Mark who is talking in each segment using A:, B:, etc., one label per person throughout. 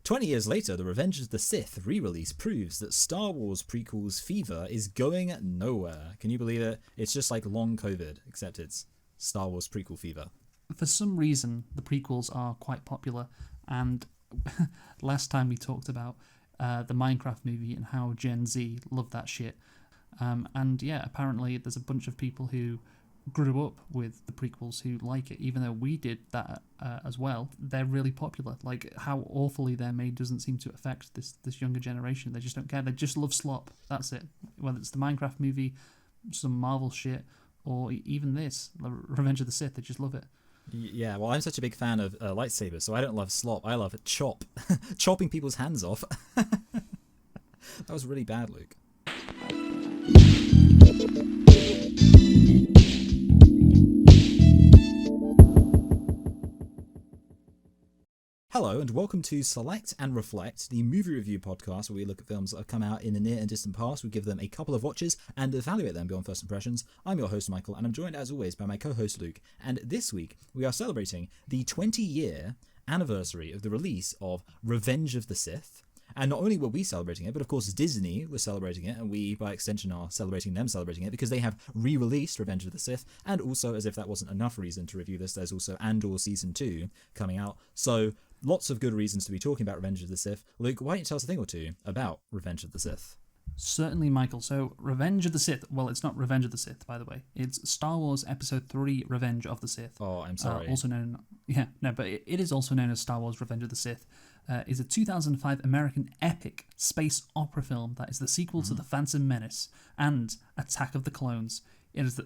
A: 20 years later, the Revenge of the Sith re-release proves that Star Wars prequels fever is going nowhere. Can you believe it? It's just like long COVID, except it's Star Wars prequel fever.
B: For some reason, the prequels are quite popular, and last time we talked about the Minecraft movie and how Gen Z love that shit. And yeah, apparently there's a bunch of people who grew up with the prequels who like it, even though we did that as well. They're really popular. Like, how awfully they're made doesn't seem to affect this younger generation. They just don't care. They just love slop. That's it. Whether it's the Minecraft movie, some Marvel shit, or even this, Revenge of the Sith, they just love it.
A: Yeah, well, I'm such a big fan of lightsabers, so I don't love slop. I love chop. Chopping people's hands off. That was really bad, Luke. Hello and welcome to Select and Reflect, the movie review podcast where we look at films that have come out in the near and distant past. We give them a couple of watches and evaluate them beyond first impressions. I'm your host Michael, and I'm joined as always by my co-host Luke. And this week we are celebrating the 20-year anniversary of the release of Revenge of the Sith. And not only were we celebrating it, but of course Disney was celebrating it, and we, by extension, are celebrating them celebrating it because they have re-released Revenge of the Sith. And also, as if that wasn't enough reason to review this, there's also Andor Season 2 coming out. So lots of good reasons to be talking about Revenge of the Sith. Luke, why don't you tell us a thing or two about Revenge of the Sith?
B: Certainly, Michael. So, Revenge of the Sith. Well, it's not Revenge of the Sith, by the way. It's Star Wars Episode 3: Revenge of the Sith.
A: Oh, I'm sorry.
B: Also known, but it is also known as Star Wars: Revenge of the Sith. Is a 2005 American epic space opera film that is the sequel to The Phantom Menace and Attack of the Clones. It is the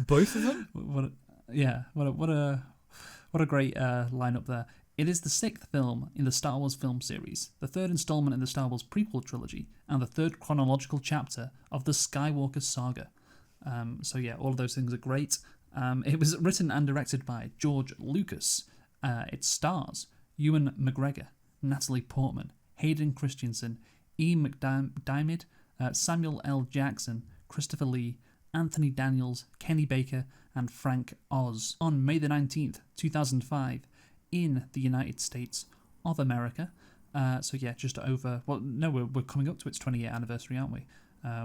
A: both of them.
B: What a great lineup there. It is the sixth film in the Star Wars film series, the third installment in the Star Wars prequel trilogy, and the third chronological chapter of the Skywalker saga. So yeah, all of those things are great. It was written and directed by George Lucas. It stars Ewan McGregor, Natalie Portman, Hayden Christensen, E. McDiarmid, Samuel L. Jackson, Christopher Lee, Anthony Daniels, Kenny Baker, and Frank Oz. On May the 19th, 2005, in the United States of America. So yeah, just over... Well, no, we're coming up to its 20-year anniversary, aren't we?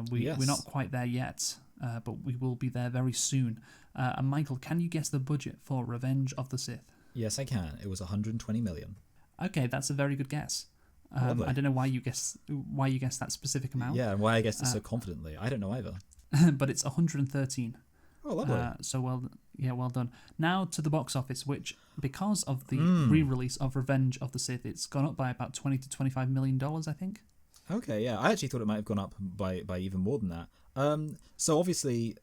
B: We're not quite there yet, but we will be there very soon. And Michael, can you guess the budget for Revenge of the Sith?
A: Yes, I can. It was 120 million.
B: Okay, that's a very good guess. I don't know why you guess that specific amount.
A: Yeah, and why I guessed it so confidently. I don't know either.
B: But it's 113.
A: Oh, lovely.
B: So well done. Now to the box office, which, because of the re-release of Revenge of the Sith, it's gone up by about $20 to $25 million, I think.
A: Okay, yeah. I actually thought it might have gone up by even more than that. So obviously,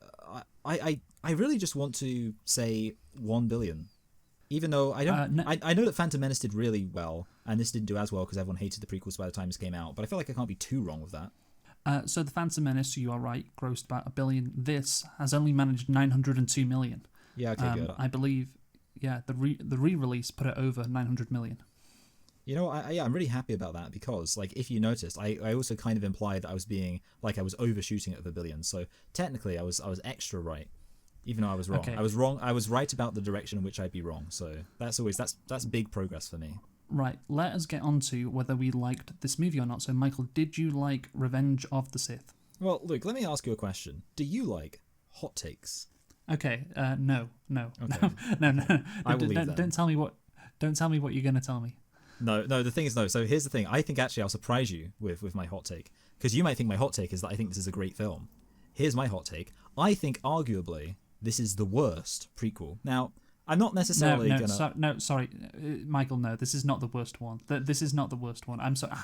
A: I really just want to say 1 billion. Even though I don't, I know that Phantom Menace did really well, and this didn't do as well because everyone hated the prequels by the time this came out. But I feel like I can't be too wrong with that.
B: So the Phantom Menace, you are right, grossed about $1 billion. This has only managed 902 million.
A: Yeah, okay, good.
B: I believe, the re-release put it over 900 million.
A: You know, I'm really happy about that because, like, if you noticed, I also kind of implied that I was overshooting it with $1 billion. So technically, I was extra right, even though I was wrong.
B: Okay.
A: I was wrong. I was right about the direction in which I'd be wrong. So that's big progress for me.
B: Right, let us get on to whether we liked this movie or not. So, Michael, did you like Revenge of the Sith?
A: Well, Luke, let me ask you a question. Do you like hot takes?
B: Okay, no.
A: Okay.
B: No.
A: I will leave that.
B: Don't tell me what you're going to tell me.
A: No, the thing is, no. So here's the thing. I think actually I'll surprise you with my hot take. Because you might think my hot take is that I think this is a great film. Here's my hot take. I think, arguably, this is the worst prequel. Now, I'm not necessarily
B: sorry, Michael. No, this is not the worst one. This is not the worst one. I'm sorry.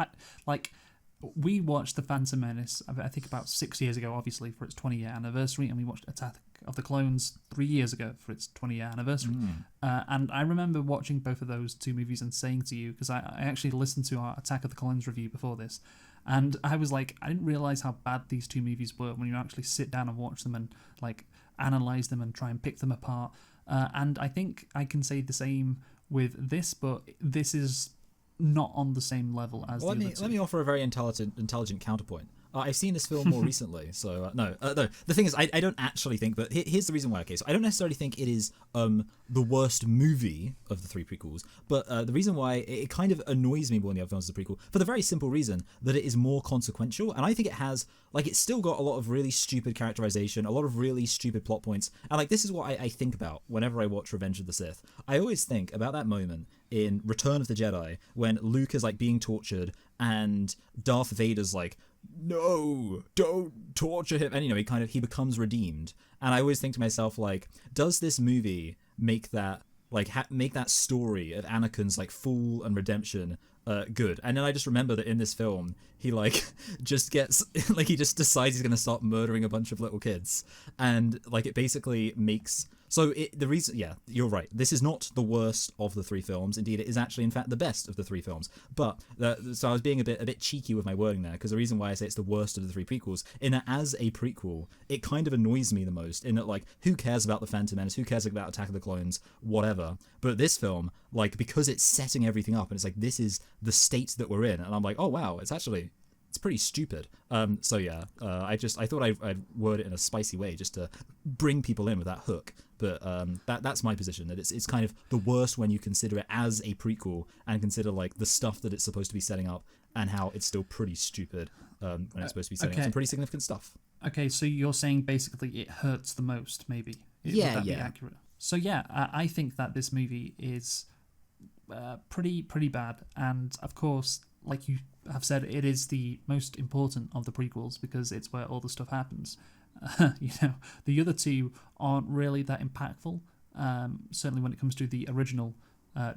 B: We watched The Phantom Menace, I think about 6 years ago, obviously, for its 20-year anniversary, and we watched Attack of the Clones 3 years ago for its 20-year anniversary. And I remember watching both of those two movies and saying to you, because I actually listened to our Attack of the Clones review before this, and I was like, I didn't realise how bad these two movies were when you actually sit down and watch them and like analyse them and try and pick them apart. And I think I can say the same with this, but this is not on the same level as the other two.
A: Let me offer a very intelligent counterpoint. I've seen this film more recently, so no. The thing is, I don't actually think. But here's the reason why. Okay, so I don't necessarily think it is the worst movie of the three prequels, but the reason why it kind of annoys me more than the other films as a prequel, for the very simple reason that it is more consequential, and I think it has it's still got a lot of really stupid characterization, a lot of really stupid plot points, and this is what I think about whenever I watch Revenge of the Sith. I always think about that moment in Return of the Jedi when Luke is being tortured and Darth Vader's no, don't torture him, and he becomes redeemed. And I always think to myself, does this movie make that make that story of Anakin's fall and redemption good? And then I just remember that in this film he just gets he just decides he's gonna start murdering a bunch of little kids, and it basically makes the reason, yeah, you're right, this is not the worst of the three films. Indeed, it is actually in fact the best of the three films. But so I was being a bit cheeky with my wording there, because the reason why I say it's the worst of the three prequels, in that as a prequel it kind of annoys me the most, in that who cares about the Phantom Menace, who cares about Attack of the Clones, whatever. But this film, because it's setting everything up, and it's this is the state that we're in, and I'm oh wow, it's pretty stupid. So yeah, I thought I'd word it in a spicy way just to bring people in with that hook. But that's my position, that it's kind of the worst when you consider it as a prequel and consider the stuff that it's supposed to be setting up, and how it's still pretty stupid when it's supposed to be setting up some pretty significant stuff.
B: Okay, so you're saying basically it hurts the most, maybe? Would that be accurate? So yeah, I think that this movie is pretty bad, and of course, like you have said, it is the most important of the prequels because it's where all the stuff happens. The other two aren't really that impactful. Certainly when it comes to the original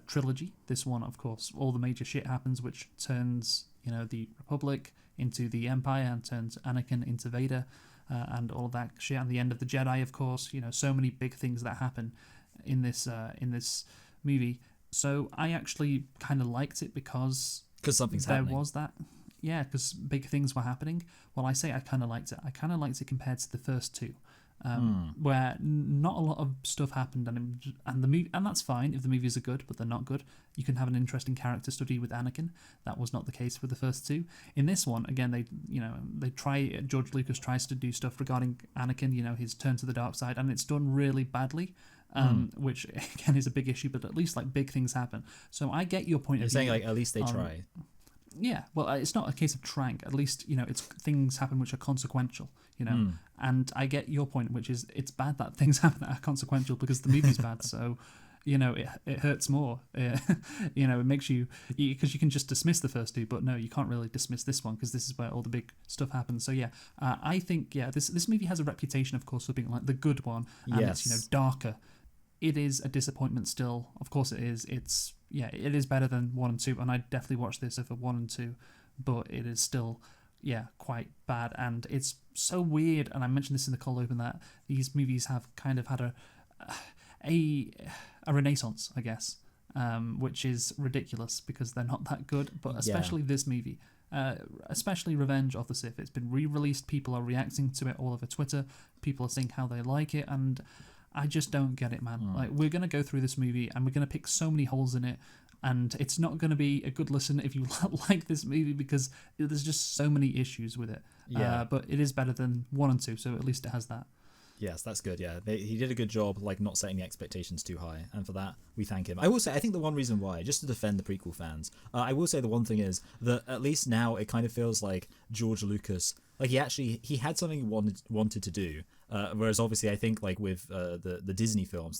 B: trilogy. This one, of course, all the major shit happens, which turns the Republic into the Empire and turns Anakin into Vader, and all of that shit. And the end of the Jedi, of course. So many big things that happen in this movie. So I actually kind of liked it because
A: something's happening.
B: There was that. Yeah, because big things were happening. Well, I say I kind of liked it. I kind of liked it compared to the first two, where not a lot of stuff happened, and that's fine if the movies are good, but they're not good. You can have an interesting character study with Anakin. That was not the case for the first two. In this one, again, George Lucas tries to do stuff regarding Anakin, his turn to the dark side, and it's done really badly. Which again is a big issue, but at least big things happen. So I get your point
A: You're
B: of view.
A: saying at least they try.
B: Yeah, well, it's not a case of trying. At least it's things happen which are consequential. And I get your point, which is it's bad that things happen that are consequential because the movie's bad. So it hurts more. It makes you, because you can just dismiss the first two, but no, you can't really dismiss this one because this is where all the big stuff happens. So yeah, I think this movie has a reputation, of course, for being the good one, and it's darker. It is a disappointment still. Of course it is. It is better than 1 and 2, and I'd definitely watch this over 1 and 2, but it is still, quite bad, and it's so weird, and I mentioned this in the cold open, that these movies have kind of had a renaissance, I guess, which is ridiculous because they're not that good, but especially this movie. Especially Revenge of the Sith. It's been re-released, people are reacting to it all over Twitter, people are saying how they like it, and I just don't get it, man. We're going to go through this movie and we're going to pick so many holes in it, and it's not going to be a good listen if you like this movie because there's just so many issues with it. But it is better than 1 and 2, so at least it has that.
A: Yes, that's good. Yeah, he did a good job, not setting the expectations too high, and for that we thank him. I will say, I think the one reason why, just to defend the prequel fans, I will say the one thing is that at least now it kind of feels like George Lucas, he had something he wanted to do. Whereas obviously I think with the Disney films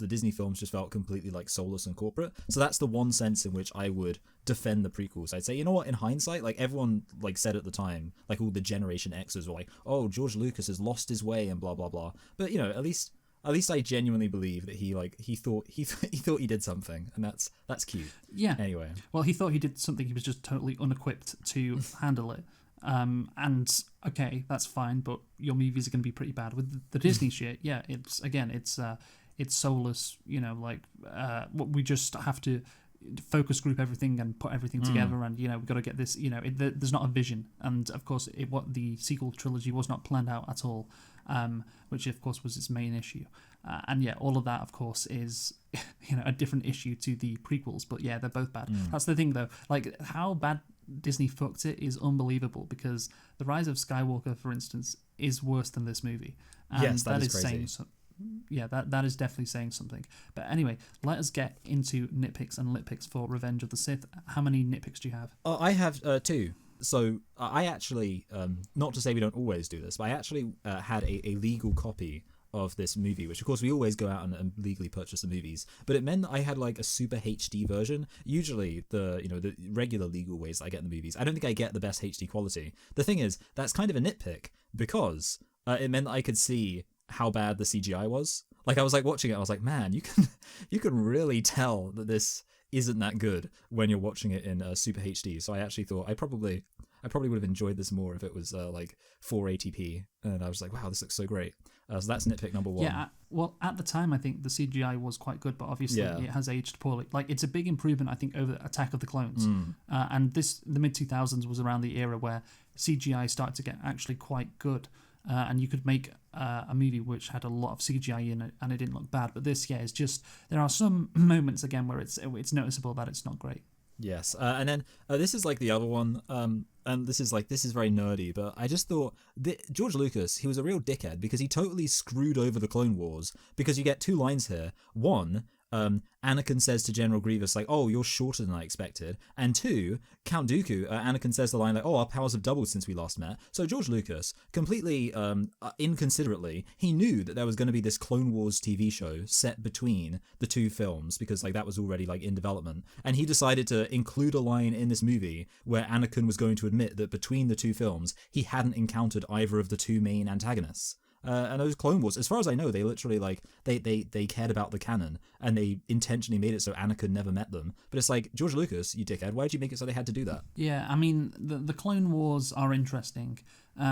A: just felt completely soulless and corporate. So that's the one sense in which I would defend the prequels. I'd say, in hindsight, everyone said at the time, all the Generation Xers were oh, George Lucas has lost his way and blah blah blah. But at least I genuinely believe that he thought he did something, and that's cute. Yeah. Anyway.
B: Well, he thought he did something. He was just totally unequipped to handle it. And okay, that's fine, but your movies are going to be pretty bad with the Disney shit. Yeah, it's soulless. We just have to focus group everything and put everything together, and we've got to get this. There's not a vision, and of course, what the sequel trilogy was not planned out at all, which of course was its main issue. And all of that, of course, is a different issue to the prequels. But yeah, they're both bad. That's the thing, though. How bad Disney fucked it is unbelievable, because The Rise of Skywalker, for instance, is worse than this movie. And
A: yes, that is crazy.
B: saying yeah, that is definitely saying something. But anyway, let us get into nitpicks and litpicks for Revenge of the Sith. How many nitpicks do you have?
A: I have 2. So I actually, not to say we don't always do this, but I actually had a legal copy of this movie, which of course we always go out and legally purchase the movies, but it meant that I had like a super HD version. Usually the regular legal ways I get the movies, I don't think I get the best HD quality. The thing is, that's kind of a nitpick, because it meant that I could see how bad the CGI was. Like, I was like watching it, I was like, man, you can really tell that this isn't that good when you're watching it in super HD. So I actually thought I probably would have enjoyed this more if it was like 480p, and I was like, wow, this looks so great. So that's nitpick number 1.
B: Yeah, well, at the time, I think the CGI was quite good, but obviously it has aged poorly. Like, it's a big improvement, I think, over Attack of the Clones. And the mid-2000s was around the era where CGI started to get actually quite good. And you could make a movie which had a lot of CGI in it, and it didn't look bad. But this, is just, there are some moments, again, where it's noticeable that it's not great.
A: Yes, and then this is like the other one, and this is very nerdy, but I just thought George Lucas, he was a real dickhead, because he totally screwed over the Clone Wars, because you get 2 lines here. One, Anakin says to General Grievous, like, oh, you're shorter than I expected. And 2, Count Dooku, Anakin says the line, like, oh, our powers have doubled since we last met. So George Lucas, completely inconsiderately, he knew that there was going to be this Clone Wars TV show set between the 2 films, because like that was already like in development. And he decided to include a line in this movie where Anakin was going to admit that between the 2 films, he hadn't encountered either of the 2 main antagonists. And those Clone Wars, as far as I know, they literally like they cared about the canon, and they intentionally made it so Anakin never met them. But it's like, George Lucas, you dickhead, why did you make it so they had to do that?
B: Yeah, I mean, the Clone Wars are interesting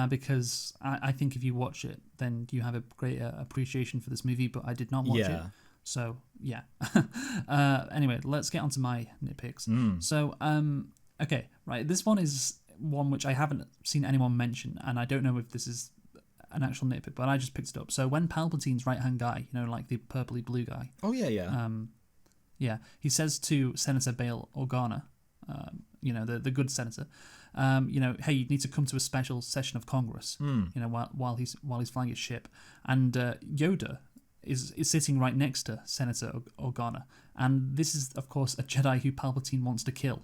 B: because I think if you watch it, then you have a great appreciation for this movie. But I did not watch it, so yeah. Anyway, let's get on to my nitpicks. So okay, right, this one is one which I haven't seen anyone mention, and I don't know if this is an actual nitpick, but I just picked it up. So when Palpatine's right-hand guy, like the purpley blue guy.
A: Oh, yeah.
B: He says to Senator Bail Organa, the good senator, hey, you need to come to a special session of Congress, while he's flying his ship. And Yoda is sitting right next to Senator Organa. And this is, of course, a Jedi who Palpatine wants to kill.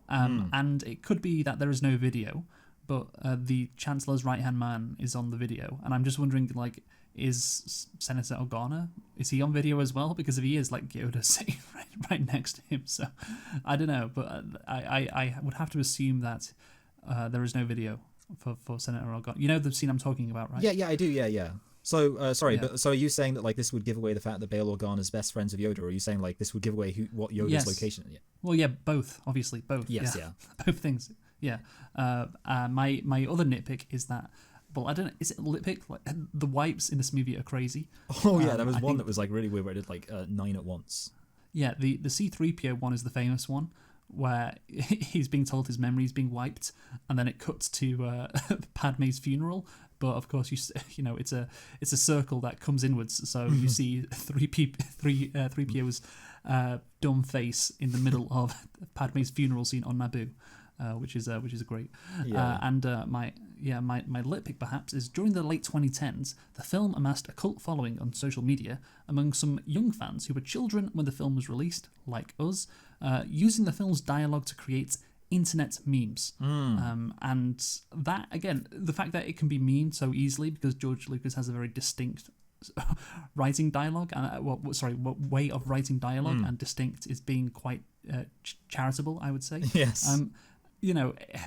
B: And it could be that there is no video, but the Chancellor's right-hand man is on the video. And I'm just wondering, like, is Senator Organa, is he on video as well? Because if he is, like, Yoda's sitting right next to him. So I don't know, but I would have to assume that there is no video for Senator Organa. You know the scene I'm talking about, right?
A: Yeah, I do, yeah. So, sorry, but so are you saying that, like, this would give away the fact that Bail Organa's best friends with Yoda, or are you saying, like, this would give away what Yoda's location is?
B: Well, yeah, both, obviously, both.
A: Yes, yeah.
B: Both things, yeah. My other nitpick is that, well, I don't know, is it a nitpick? Like, the wipes in this movie are crazy.
A: Oh, yeah, there was one that was, like, really weird, where it did, like, 9 at once.
B: Yeah, the C-3PO one is the famous one, where he's being told his memory is being wiped, and then it cuts to Padme's funeral. But of course, you know it's a circle that comes inwards, so you see 3PO's dumb face in the middle of Padme's funeral scene on Naboo, which is great.
A: Yeah.
B: My litpick perhaps is, during the late 2010s, the film amassed a cult following on social media among some young fans who were children when the film was released, like us, using the film's dialogue to create internet memes. And that, again, the fact that it can be memed so easily because George Lucas has a very distinct writing dialogue, and way of writing dialogue, and distinct is being quite charitable, I would say.
A: Yes.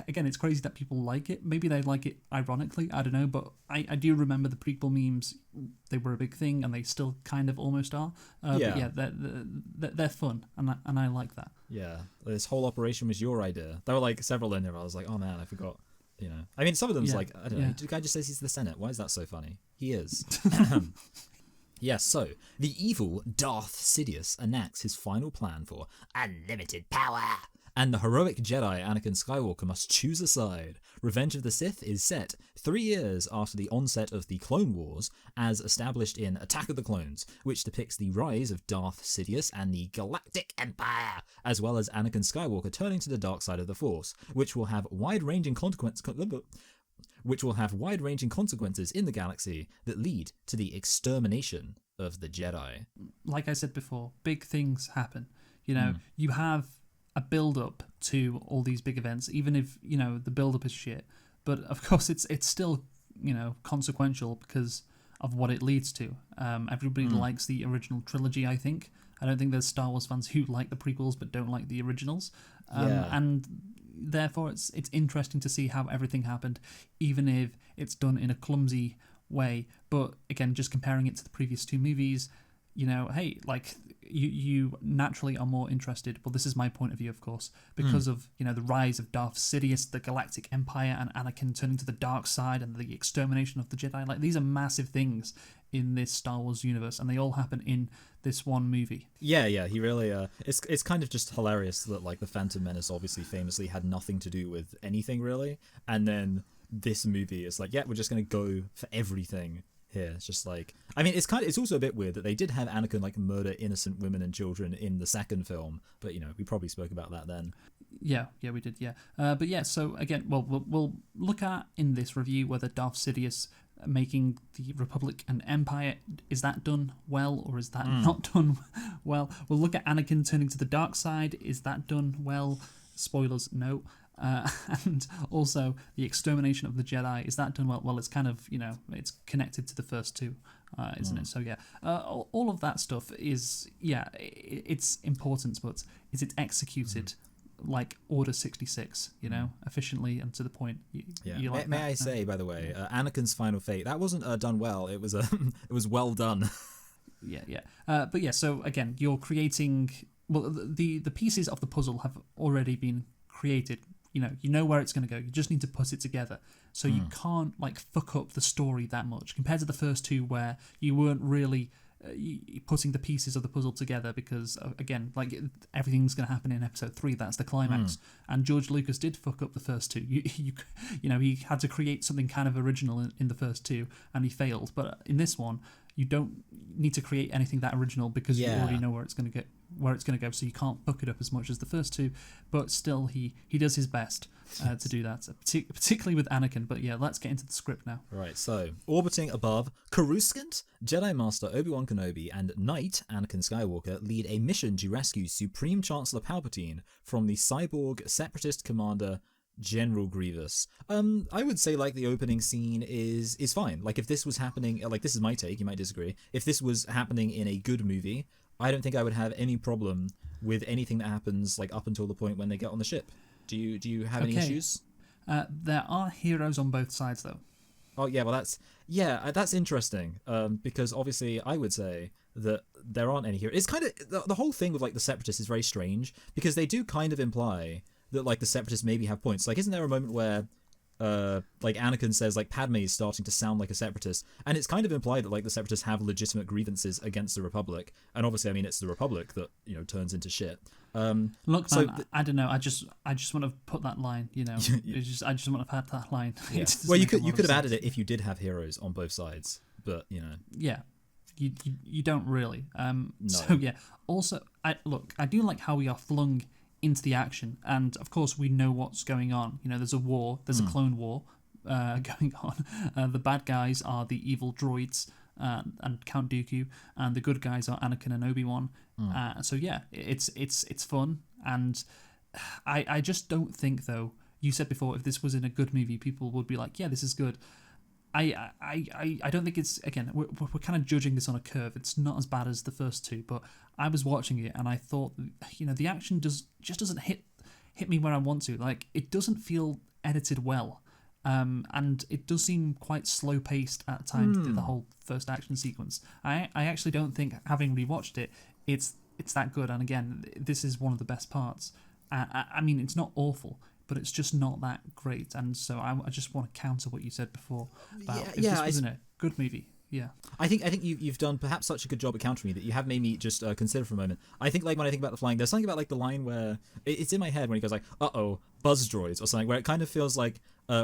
B: Again, it's crazy that people like it. Maybe they like it ironically, I don't know, but I do remember the prequel memes. They were a big thing, and they still kind of almost are. But yeah, they're fun, and I like that.
A: Yeah, this whole operation was your idea. There were like several in there. I was like, oh man, I forgot. I mean, some of them's like, I don't know. The guy just says he's the Senate. Why is that so funny? He is. Yes, so the evil Darth Sidious enacts his final plan for unlimited power and the heroic Jedi Anakin Skywalker must choose a side. Revenge of the Sith is set 3 years after the onset of the Clone Wars, as established in Attack of the Clones, which depicts the rise of Darth Sidious and the Galactic Empire, as well as Anakin Skywalker turning to the dark side of the Force, which will have wide-ranging consequences in the galaxy that lead to the extermination of the Jedi.
B: Like I said before, big things happen. You have a build-up to all these big events, even if, the build-up is shit. But, of course, it's still, consequential because of what it leads to. Everybody likes the original trilogy, I think. I don't think there's Star Wars fans who like the prequels but don't like the originals. And therefore, it's interesting to see how everything happened, even if it's done in a clumsy way. But again, just comparing it to the previous 2 movies, hey, like you naturally are more interested. Well, this is my point of view, of course, because of the rise of Darth Sidious, the Galactic Empire, and Anakin turning to the dark side, and the extermination of the Jedi. Like, these are massive things in this Star Wars universe, and they all happen in this one movie.
A: Yeah, he really. It's kind of just hilarious that like the Phantom Menace obviously famously had nothing to do with anything really, and then this movie is like, yeah, we're just gonna go for everything here. It's just like, I mean, it's also a bit weird that they did have Anakin like murder innocent women and children in the second film, but we probably spoke about that then.
B: Yeah, we did, yeah. But yeah, so again, we'll look at in this review whether Darth Sidious making the Republic an empire, is that done well or is that not done well? We'll look at Anakin turning to the dark side, is that done well? Spoilers, no. And also the extermination of the Jedi, is that done well? Well, it's kind of, it's connected to the first 2, isn't it? So yeah, all of that stuff is, it's important, but is it executed like Order 66, efficiently and to the point?
A: May I say, by the way, Anakin's final fate, that wasn't done well. It was it was well done.
B: But yeah, so again, you're creating, well, the pieces of the puzzle have already been created. You know where it's going to go. You just need to put it together. So you can't like fuck up the story that much compared to the first 2, where you weren't really putting the pieces of the puzzle together, because again, like, everything's going to happen in episode 3. That's the climax. And George Lucas did fuck up the first 2. He had to create something kind of original in the first 2, and he failed. But in this one, you don't need to create anything that original, because you already know where it's going to go, so you can't fuck it up as much as the first 2. But still, he does his best to do that, particularly with Anakin. But yeah, let's get into the script now.
A: Right, so orbiting above Coruscant, Jedi Master Obi-Wan Kenobi and Knight Anakin Skywalker lead a mission to rescue Supreme Chancellor Palpatine from the cyborg separatist commander General Grievous. I would say like the opening scene is fine. Like, if this was happening, like, this is my take, you might disagree. If this was happening in a good movie, I don't think I would have any problem with anything that happens like up until the point when they get on the ship. Do you have any issues?
B: There are heroes on both sides, though.
A: Oh yeah, well that's interesting. Because obviously I would say that there aren't any heroes. It's kind of the whole thing with like the separatists is very strange, because they do kind of imply that like the separatists maybe have points. Like, isn't there a moment where like Anakin says like Padme is starting to sound like a separatist, and it's kind of implied that like the separatists have legitimate grievances against the Republic, and obviously I mean it's the Republic that turns into shit.
B: Look, so man, I don't know. I just want to put that line. I just want to have had that line.
A: Yeah. Well, you could have added it if you did have heroes on both sides, but
B: Yeah, you don't really.
A: No.
B: So yeah. Also, I do like how we are flung into the action, and of course we know what's going on. There's a war, there's a clone war going on. The bad guys are the evil droids and Count Dooku, and the good guys are Anakin and Obi-Wan. So yeah, it's fun, and I just don't think, though, you said before, if this was in a good movie, people would be like, yeah, this is good. I don't think it's, again, we're kind of judging this on a curve. It's not as bad as the first 2, but I was watching it and I thought, the action just doesn't hit me where I want to. Like, it doesn't feel edited well, and it does seem quite slow paced at times. The whole first action sequence. I actually don't think, having rewatched it, it's that good. And again, this is one of the best parts. I mean, it's not awful, but it's just not that great. And so I just want to counter what you said before about if this was in a good movie, Yeah.
A: I think you've done perhaps such a good job at countering me that you have made me just consider for a moment. I think like when I think about the flying, there's something about like the line where it's in my head when he goes like, "Uh-oh, buzz droids" or something, where it kind of feels like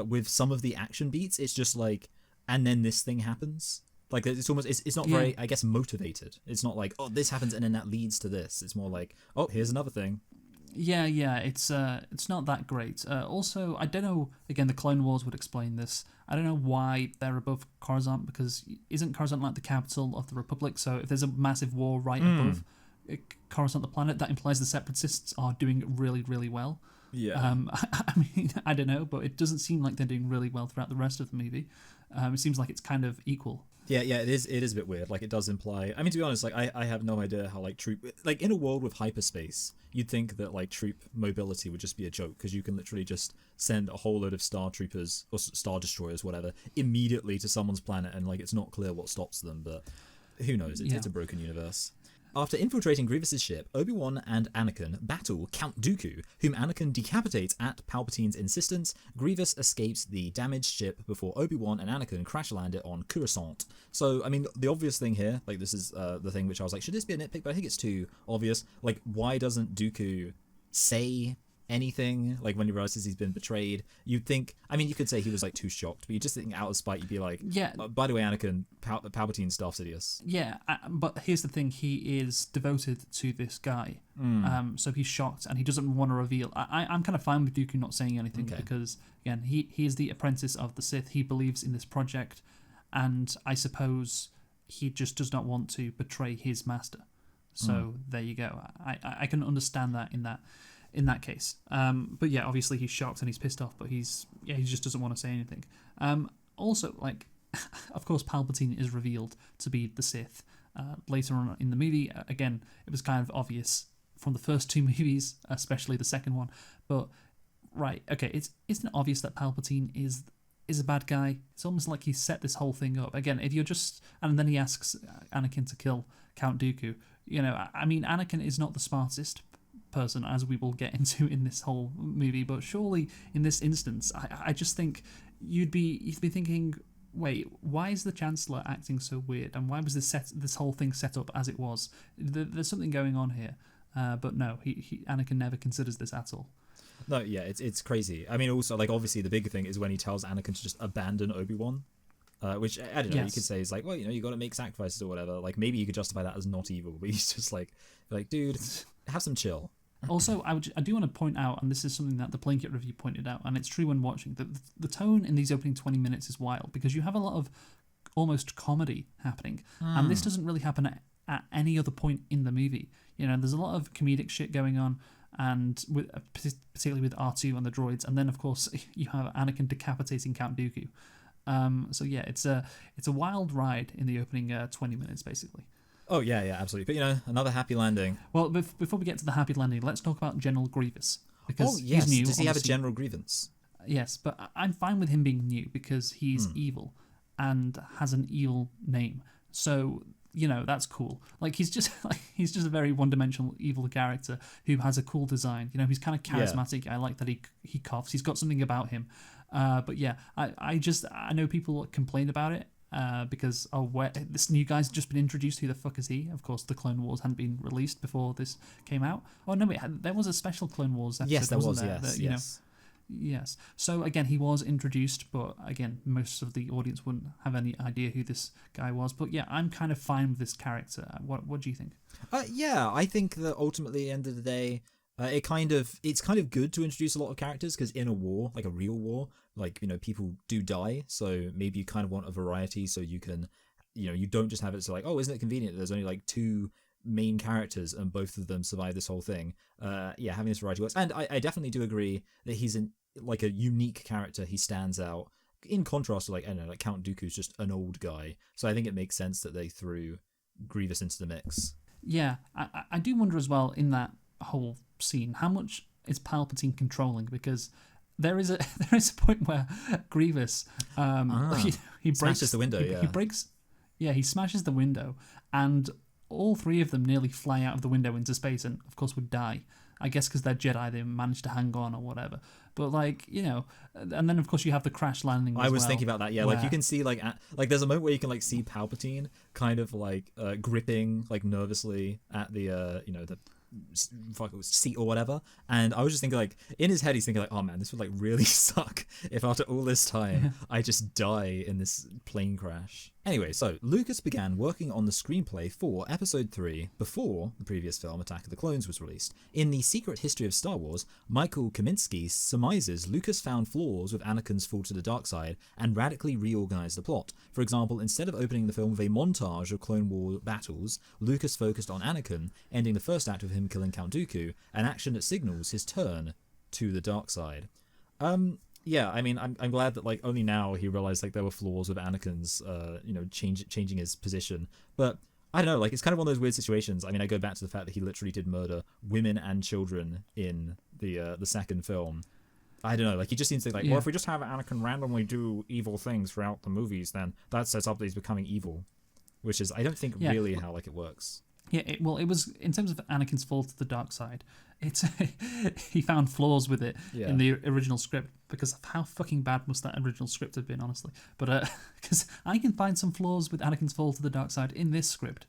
A: with some of the action beats, it's just like, and then this thing happens. Like it's almost it's not very, I guess, motivated. It's not like, oh, this happens and then that leads to this. It's more like, oh, here's another thing.
B: Yeah, it's not that great. Also, I don't know. Again, the Clone Wars would explain this. I don't know why they're above Coruscant, because isn't Coruscant like the capital of the Republic? So if there's a massive war right above Coruscant, the planet, that implies the Separatists are doing really, really well.
A: Yeah.
B: I mean, I don't know, but it doesn't seem like they're doing really well throughout the rest of the movie. It seems like it's kind of equal.
A: Yeah, it is a bit weird. Like, it does imply... I mean, to be honest, like, I have no idea how, like, troop... Like, in a world with hyperspace, you'd think that, like, troop mobility would just be a joke, because you can literally just send a whole load of Star Troopers, or Star Destroyers, whatever, immediately to someone's planet, and, like, it's not clear what stops them, but who knows? It's a broken universe. After infiltrating Grievous's ship, Obi-Wan and Anakin battle Count Dooku, whom Anakin decapitates at Palpatine's insistence. Grievous escapes the damaged ship before Obi-Wan and Anakin crash-land it on Coruscant. So, I mean, the obvious thing here, like, this is the thing which I was like, should this be a nitpick? But I think it's too obvious. Like, why doesn't Dooku say anything, like, when he realizes he's been betrayed? You'd think, I mean, you could say he was like too shocked, but you just think out of spite, you'd be like,
B: yeah,
A: by the way, Anakin, Palpatine's Darth Sidious.
B: Yeah, but here's the thing, he is devoted to this guy, so he's shocked and he doesn't want to reveal. I'm kind of fine with Dooku not saying anything, because again, he is the apprentice of the Sith. He believes in this project, and I suppose he just does not want to betray his master. So there you go. I can understand that in that case. But yeah, obviously he's shocked and he's pissed off, but he just doesn't want to say anything. Also, like, of course, Palpatine is revealed to be the Sith later on in the movie. Again, it was kind of obvious from the first two movies, especially the second one. But right, okay, isn't it obvious that Palpatine is a bad guy? It's almost like he set this whole thing up. Again, if you're just, and then he asks Anakin to kill Count Dooku. You know, I mean, Anakin is not the smartest person, as we will get into in this whole movie, but surely in this instance, I just think you'd be thinking, wait, why is the Chancellor acting so weird, and why was this whole thing set up as it was? There's something going on here, but no, Anakin never considers this at all.
A: No, yeah, it's crazy. I mean, also, like, obviously the big thing is when he tells Anakin to just abandon Obi-Wan. Which, I don't know, you could say is like, well, you know, you got to make sacrifices or whatever. Like, maybe you could justify that as not evil, but he's just like, dude, have some chill.
B: Also, I do want to point out, and this is something that the Blanket review pointed out, and it's true when watching, that the tone in these opening 20 minutes is wild, because you have a lot of almost comedy happening, and this doesn't really happen at any other point in the movie. You know, there's a lot of comedic shit going on, and particularly with R2 and the droids, and then, of course, you have Anakin decapitating Count Dooku. So yeah, it's a wild ride in the opening 20 minutes, basically.
A: Oh yeah, absolutely. But, you know, another happy landing.
B: Well, before we get to the happy landing, let's talk about General Grievous, because
A: yes,
B: he's new.
A: Does he have a general grievance?
B: Yes, but I'm fine with him being new because he's evil and has an evil name. So, you know, that's cool. Like, he's just a very one-dimensional evil character who has a cool design. You know, he's kind of charismatic. Yeah. I like that he coughs. He's got something about him. But yeah, I know people complain about it because this new guy's just been introduced. Who the fuck is he? Of course, the Clone Wars hadn't been released before this came out. Oh no, there was a special Clone Wars episode.
A: Yes, there was.
B: There,
A: yes,
B: that, yes. Yes. So again, he was introduced, but again, most of the audience wouldn't have any idea who this guy was. But yeah, I'm kind of fine with this character. What do you think?
A: Yeah, I think that ultimately, at the end of the day, it's kind of good to introduce a lot of characters, because in a war, like a real war, like, you know, people do die, so maybe you kind of want a variety, so you can, you know, you don't just have it so like, oh, isn't it convenient that there's only like two main characters and both of them survive this whole thing. Yeah, having this variety works. And I definitely do agree that he's like a unique character. He stands out in contrast to, like, I don't know, like Count Dooku's just an old guy, so I think it makes sense that they threw Grievous into the mix.
B: Yeah, I do wonder as well, in that whole scene, how much is Palpatine controlling, because there is a point where Grievous he
A: smashes the window.
B: He smashes the window, and all three of them nearly fly out of the window into space, and of course would die. I guess because they're Jedi, they managed to hang on or whatever. But like, you know, and then of course you have the crash landing.
A: I was thinking about that. Yeah,
B: where,
A: like you can see like there's a moment where you can like see Palpatine kind of like gripping like nervously at the the seat or whatever, and I was just thinking like in his head he's thinking like, oh man, this would like really suck if after all this time I just die in this plane crash. Anyway, so Lucas began working on the screenplay for Episode 3 before the previous film Attack of the Clones was released. In The Secret History of Star Wars, Michael Kaminsky surmises Lucas found flaws with Anakin's fall to the dark side and radically reorganized the plot. For example, instead of opening the film with a montage of Clone War battles, Lucas focused on Anakin, ending the first act with him killing Count Dooku, an action that signals his turn to the dark side. Yeah, I mean, I'm glad that like only now he realized like there were flaws with Anakin's, changing his position. But I don't know, like it's kind of one of those weird situations. I mean, I go back to the fact that he literally did murder women and children in the second film. I don't know, like he just seems to like, well, if we just have Anakin randomly do evil things throughout the movies, then that sets up that he's becoming evil, which is I don't think really how like it works.
B: Yeah, it was in terms of Anakin's fall to the dark side. It's he found flaws with it in the original script because of how fucking bad must that original script have been, honestly. But because I can find some flaws with Anakin's fall to the dark side in this script,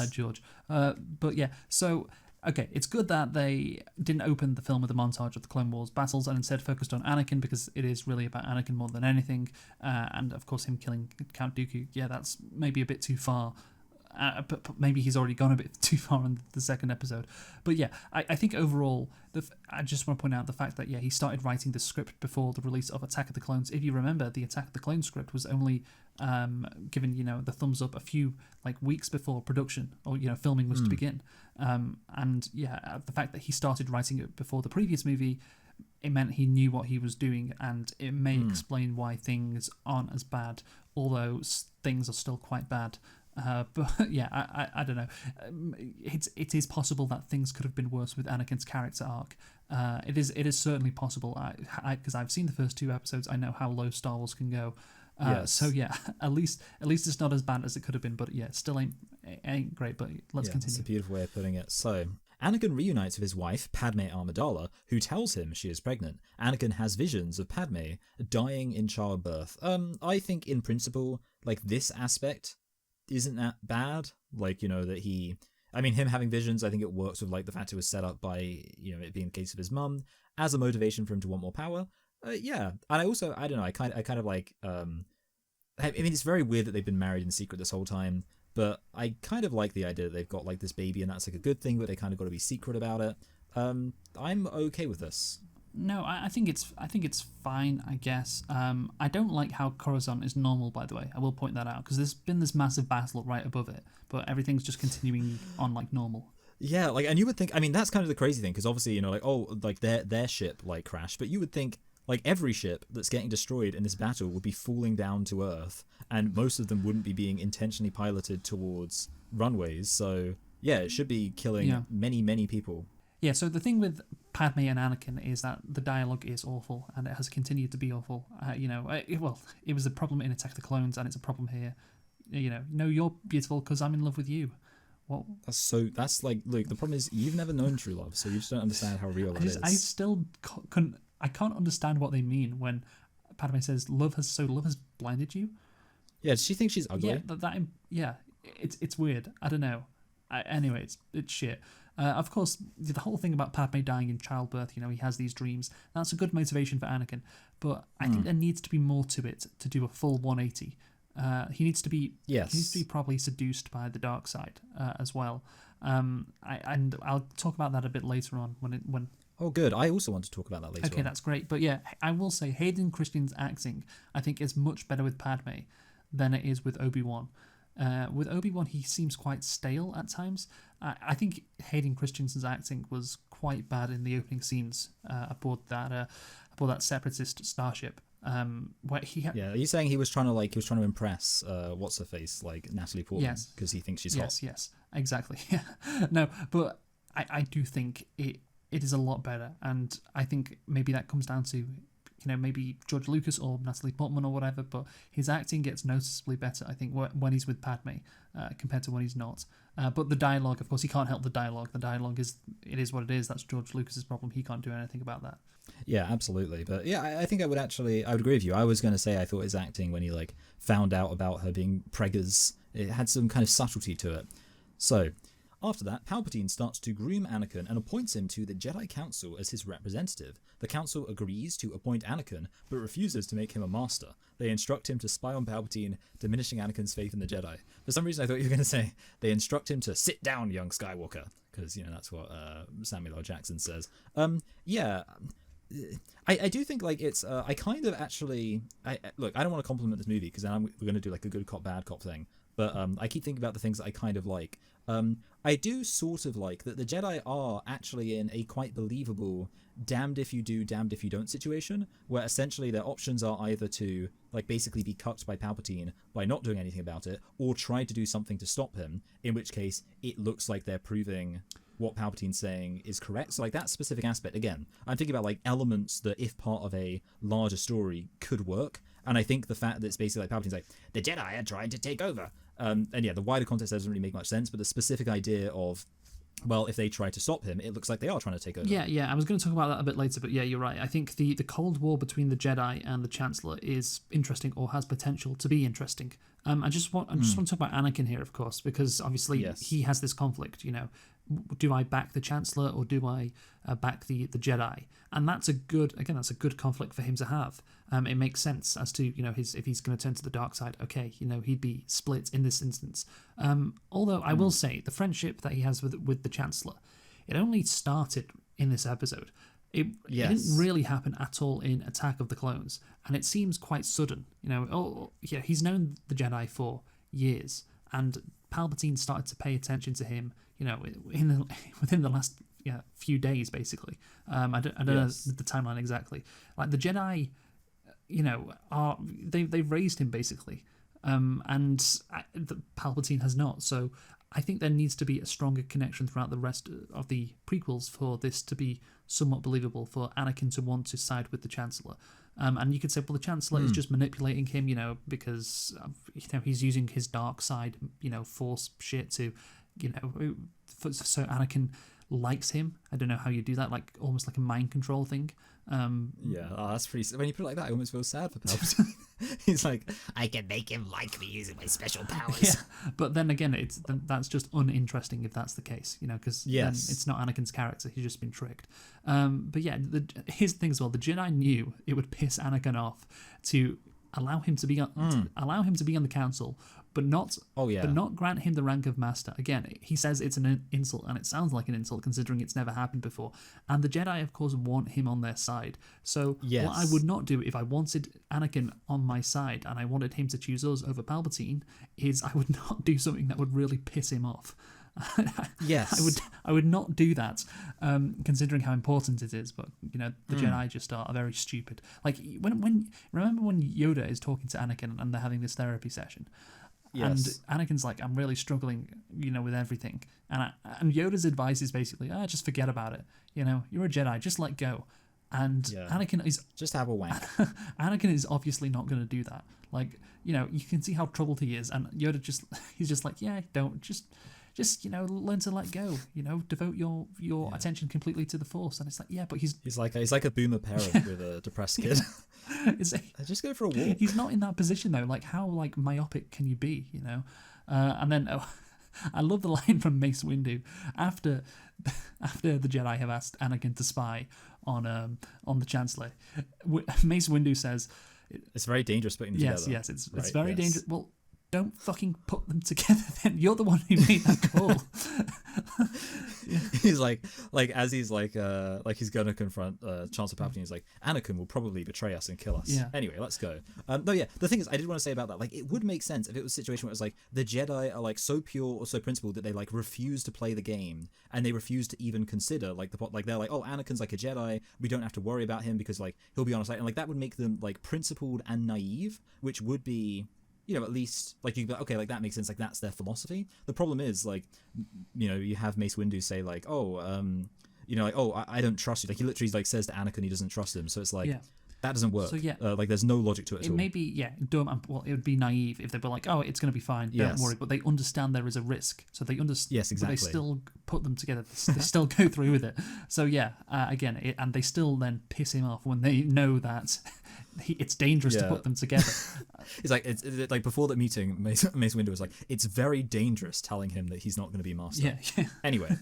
B: George. But yeah, so okay, it's good that they didn't open the film with a montage of the Clone Wars battles and instead focused on Anakin because it is really about Anakin more than anything. And of course, him killing Count Dooku. Yeah, that's maybe a bit too far. But maybe he's already gone a bit too far in the second episode. But yeah, I think overall, I just want to point out the fact that he started writing the script before the release of Attack of the Clones. If you remember, the Attack of the Clones script was only given the thumbs up a few weeks before production or filming was to begin. And the fact that he started writing it before the previous movie, it meant he knew what he was doing, and it may explain why things aren't as bad, although things are still quite bad. But yeah, I don't know. It is possible that things could have been worse with Anakin's character arc. It is certainly possible. Because I've seen the first 2 episodes, I know how low Star Wars can go. So yeah, at least it's not as bad as it could have been. But yeah, still ain't great. But let's continue.
A: That's a beautiful way of putting it. So Anakin reunites with his wife, Padme Amidala, who tells him she is pregnant. Anakin has visions of Padme dying in childbirth. I think in principle, this aspect isn't that bad, that him having visions, I think it works with the fact it was set up by it being the case of his mum as a motivation for him to want more power. And I also I don't know, I kind of it's very weird that they've been married in secret this whole time, but I kind of like the idea that they've got this baby and that's a good thing, but they kind of got to be secret about it. I'm okay with this.
B: No, I think it's fine, I guess. I don't like how Coruscant is normal, by the way. I will point that out, because there's been this massive battle right above it, but everything's just continuing on like normal. Yeah,
A: and you would think, that's kind of the crazy thing, because obviously, their ship crashed, but you would think every ship that's getting destroyed in this battle would be falling down to Earth, and most of them wouldn't be being intentionally piloted towards runways. So yeah, it should be killing many, many people.
B: Yeah, so the thing with Padme and Anakin is that the dialogue is awful, and it has continued to be awful. It was a problem in Attack of the Clones, and it's a problem here. No, you're beautiful because I'm in love with you. What?
A: That's like, Luke, the problem is you've never known true love, so you just don't understand how real it is.
B: I still can't understand what they mean when Padme says love has blinded you.
A: Yeah, does she think she's ugly?
B: Yeah, it's weird. I don't know. Anyway, it's shit. Of course, the whole thing about Padme dying in childbirth, he has these dreams. That's a good motivation for Anakin, but I think there needs to be more to it to do a full 180. He needs to be properly seduced by the dark side as well. And I'll talk about that a bit later on when.
A: Oh, good. I also want to talk about that later.
B: Okay, that's great. But yeah, I will say Hayden Christensen's acting, I think, is much better with Padme than it is with Obi-Wan. With Obi-Wan, he seems quite stale at times. I think Hayden Christensen's acting was quite bad in the opening scenes aboard that separatist starship. Where he
A: are you saying he was trying to impress what's her face, Natalie Portman?
B: Yes,
A: because he thinks she's hot.
B: Yes, exactly. No, but I do think it is a lot better, and I think maybe that comes down to maybe George Lucas or Natalie Portman or whatever, but his acting gets noticeably better, I think, when he's with Padme compared to when he's not. But the dialogue, of course, he can't help the dialogue. The dialogue is what it is. That's George Lucas's problem. He can't do anything about that.
A: Yeah, absolutely. But yeah, I think I would agree with you. I was going to say I thought his acting when he like found out about her being preggers, it had some kind of subtlety to it. So after that, Palpatine starts to groom Anakin and appoints him to the Jedi Council as his representative. The Council agrees to appoint Anakin, but refuses to make him a master. They instruct him to spy on Palpatine, diminishing Anakin's faith in the Jedi. For some reason, I thought you were going to say they instruct him to sit down, young Skywalker, because that's what Samuel L. Jackson says. I do think like it's I kind of actually look, I don't want to compliment this movie because then we're going to do like a good cop bad cop thing, but I keep thinking about the things that I kind of like. I do sort of like that the Jedi are actually in a quite believable damned if you do, damned if you don't situation, where essentially their options are either to like basically be cucked by Palpatine by not doing anything about it, or try to do something to stop him, in which case it looks like they're proving what Palpatine's saying is correct. So like that specific aspect, again, I'm thinking about like elements that if part of a larger story could work. And I think the fact that it's basically like Palpatine's like, the Jedi are trying to take over. And yeah, the wider context doesn't really make much sense, but the specific idea of, well, if they try to stop him, it looks like they are trying to take over.
B: Yeah, I was going to talk about that a bit later, but yeah, you're right. I think the Cold War between the Jedi and the Chancellor is interesting, or has potential to be interesting. I just want to talk about Anakin here, of course, because obviously he has this conflict, do I back the Chancellor or do I back the Jedi? And that's a good conflict for him to have. It makes sense as to if he's going to turn to the dark side. Okay, he'd be split in this instance. Although I will say the friendship that he has with the Chancellor, it only started in this episode. It didn't really happen at all in Attack of the Clones, and it seems quite sudden. He's known the Jedi for years, and Palpatine started to pay attention to him, within the last few days, basically. I don't know the timeline exactly. Like the Jedi, they've raised him basically, and Palpatine has not. So I think there needs to be a stronger connection throughout the rest of the prequels for this to be somewhat believable, for Anakin to want to side with the Chancellor. And you could say, well, the Chancellor is just manipulating him, because he's using his dark side, force shit to, so Anakin likes him. I don't know how you do that, like almost like a mind control thing.
A: That's pretty. When you put it like that, I almost feel sad for Palpatine. He's like, I can make him like me using my special powers.
B: Yeah, but then again, that's just uninteresting if that's the case, because then it's not Anakin's character. He's just been tricked. But yeah, here's the thing as well. The Jedi knew it would piss Anakin off to allow him to be on the council, but not grant him the rank of master. Again, he says it's an insult, and it sounds like an insult considering it's never happened before. And the Jedi, of course, want him on their side. So what I would not do if I wanted Anakin on my side and I wanted him to choose us over Palpatine is I would not do something that would really piss him off.
A: Yes,
B: I would not do that, considering how important it is. But the Jedi just are very stupid. Like remember when Yoda is talking to Anakin and they're having this therapy session, and Anakin's like, I'm really struggling, with everything, and Yoda's advice is basically, just forget about it. You're a Jedi, just let go. And Anakin is
A: just have a wank.
B: Anakin is obviously not going to do that. Like you can see how troubled he is, and Yoda he's just like, don't just learn to let go. Devote your attention completely to the Force. And it's like, but he's
A: like a boomer parent with a depressed kid. Just go for a walk.
B: He's not in that position though. Like how myopic can you be? And then I love the line from Mace Windu after the Jedi have asked Anakin to spy on the Chancellor. Mace Windu says,
A: "It's very dangerous putting them together."
B: Yes, it's very dangerous. Well, don't fucking put them together then. You're the one who made that call.
A: He's like as he's he's going to confront Chancellor Palpatine, he's like, Anakin will probably betray us and kill us.
B: Yeah.
A: Anyway, let's go. The thing is, I did want to say about that, it would make sense if it was a situation where it was the Jedi are so pure or so principled that they refuse to play the game and they refuse to even consider they're like, oh, Anakin's like a Jedi, we don't have to worry about him because he'll be on our side, and that would make them principled and naive, which would be, at least you go, okay, that makes sense. That's their philosophy. The problem is you have Mace Windu say I don't trust you. He literally says to Anakin he doesn't trust him. So it's That doesn't work.
B: So yeah,
A: like there's no logic to it at all.
B: it may be dumb. Well, it would be naive if they were like, oh, it's going to be fine, don't worry. But they understand there is a risk, so they understand.
A: Yes, exactly.
B: But they still put them together. They still go through with it. So yeah, again, and they still then piss him off when they know that it's dangerous to put them together.
A: It's like before that meeting, Mace Windu was like, it's very dangerous telling him that he's not going to be master.
B: Yeah.
A: Anyway.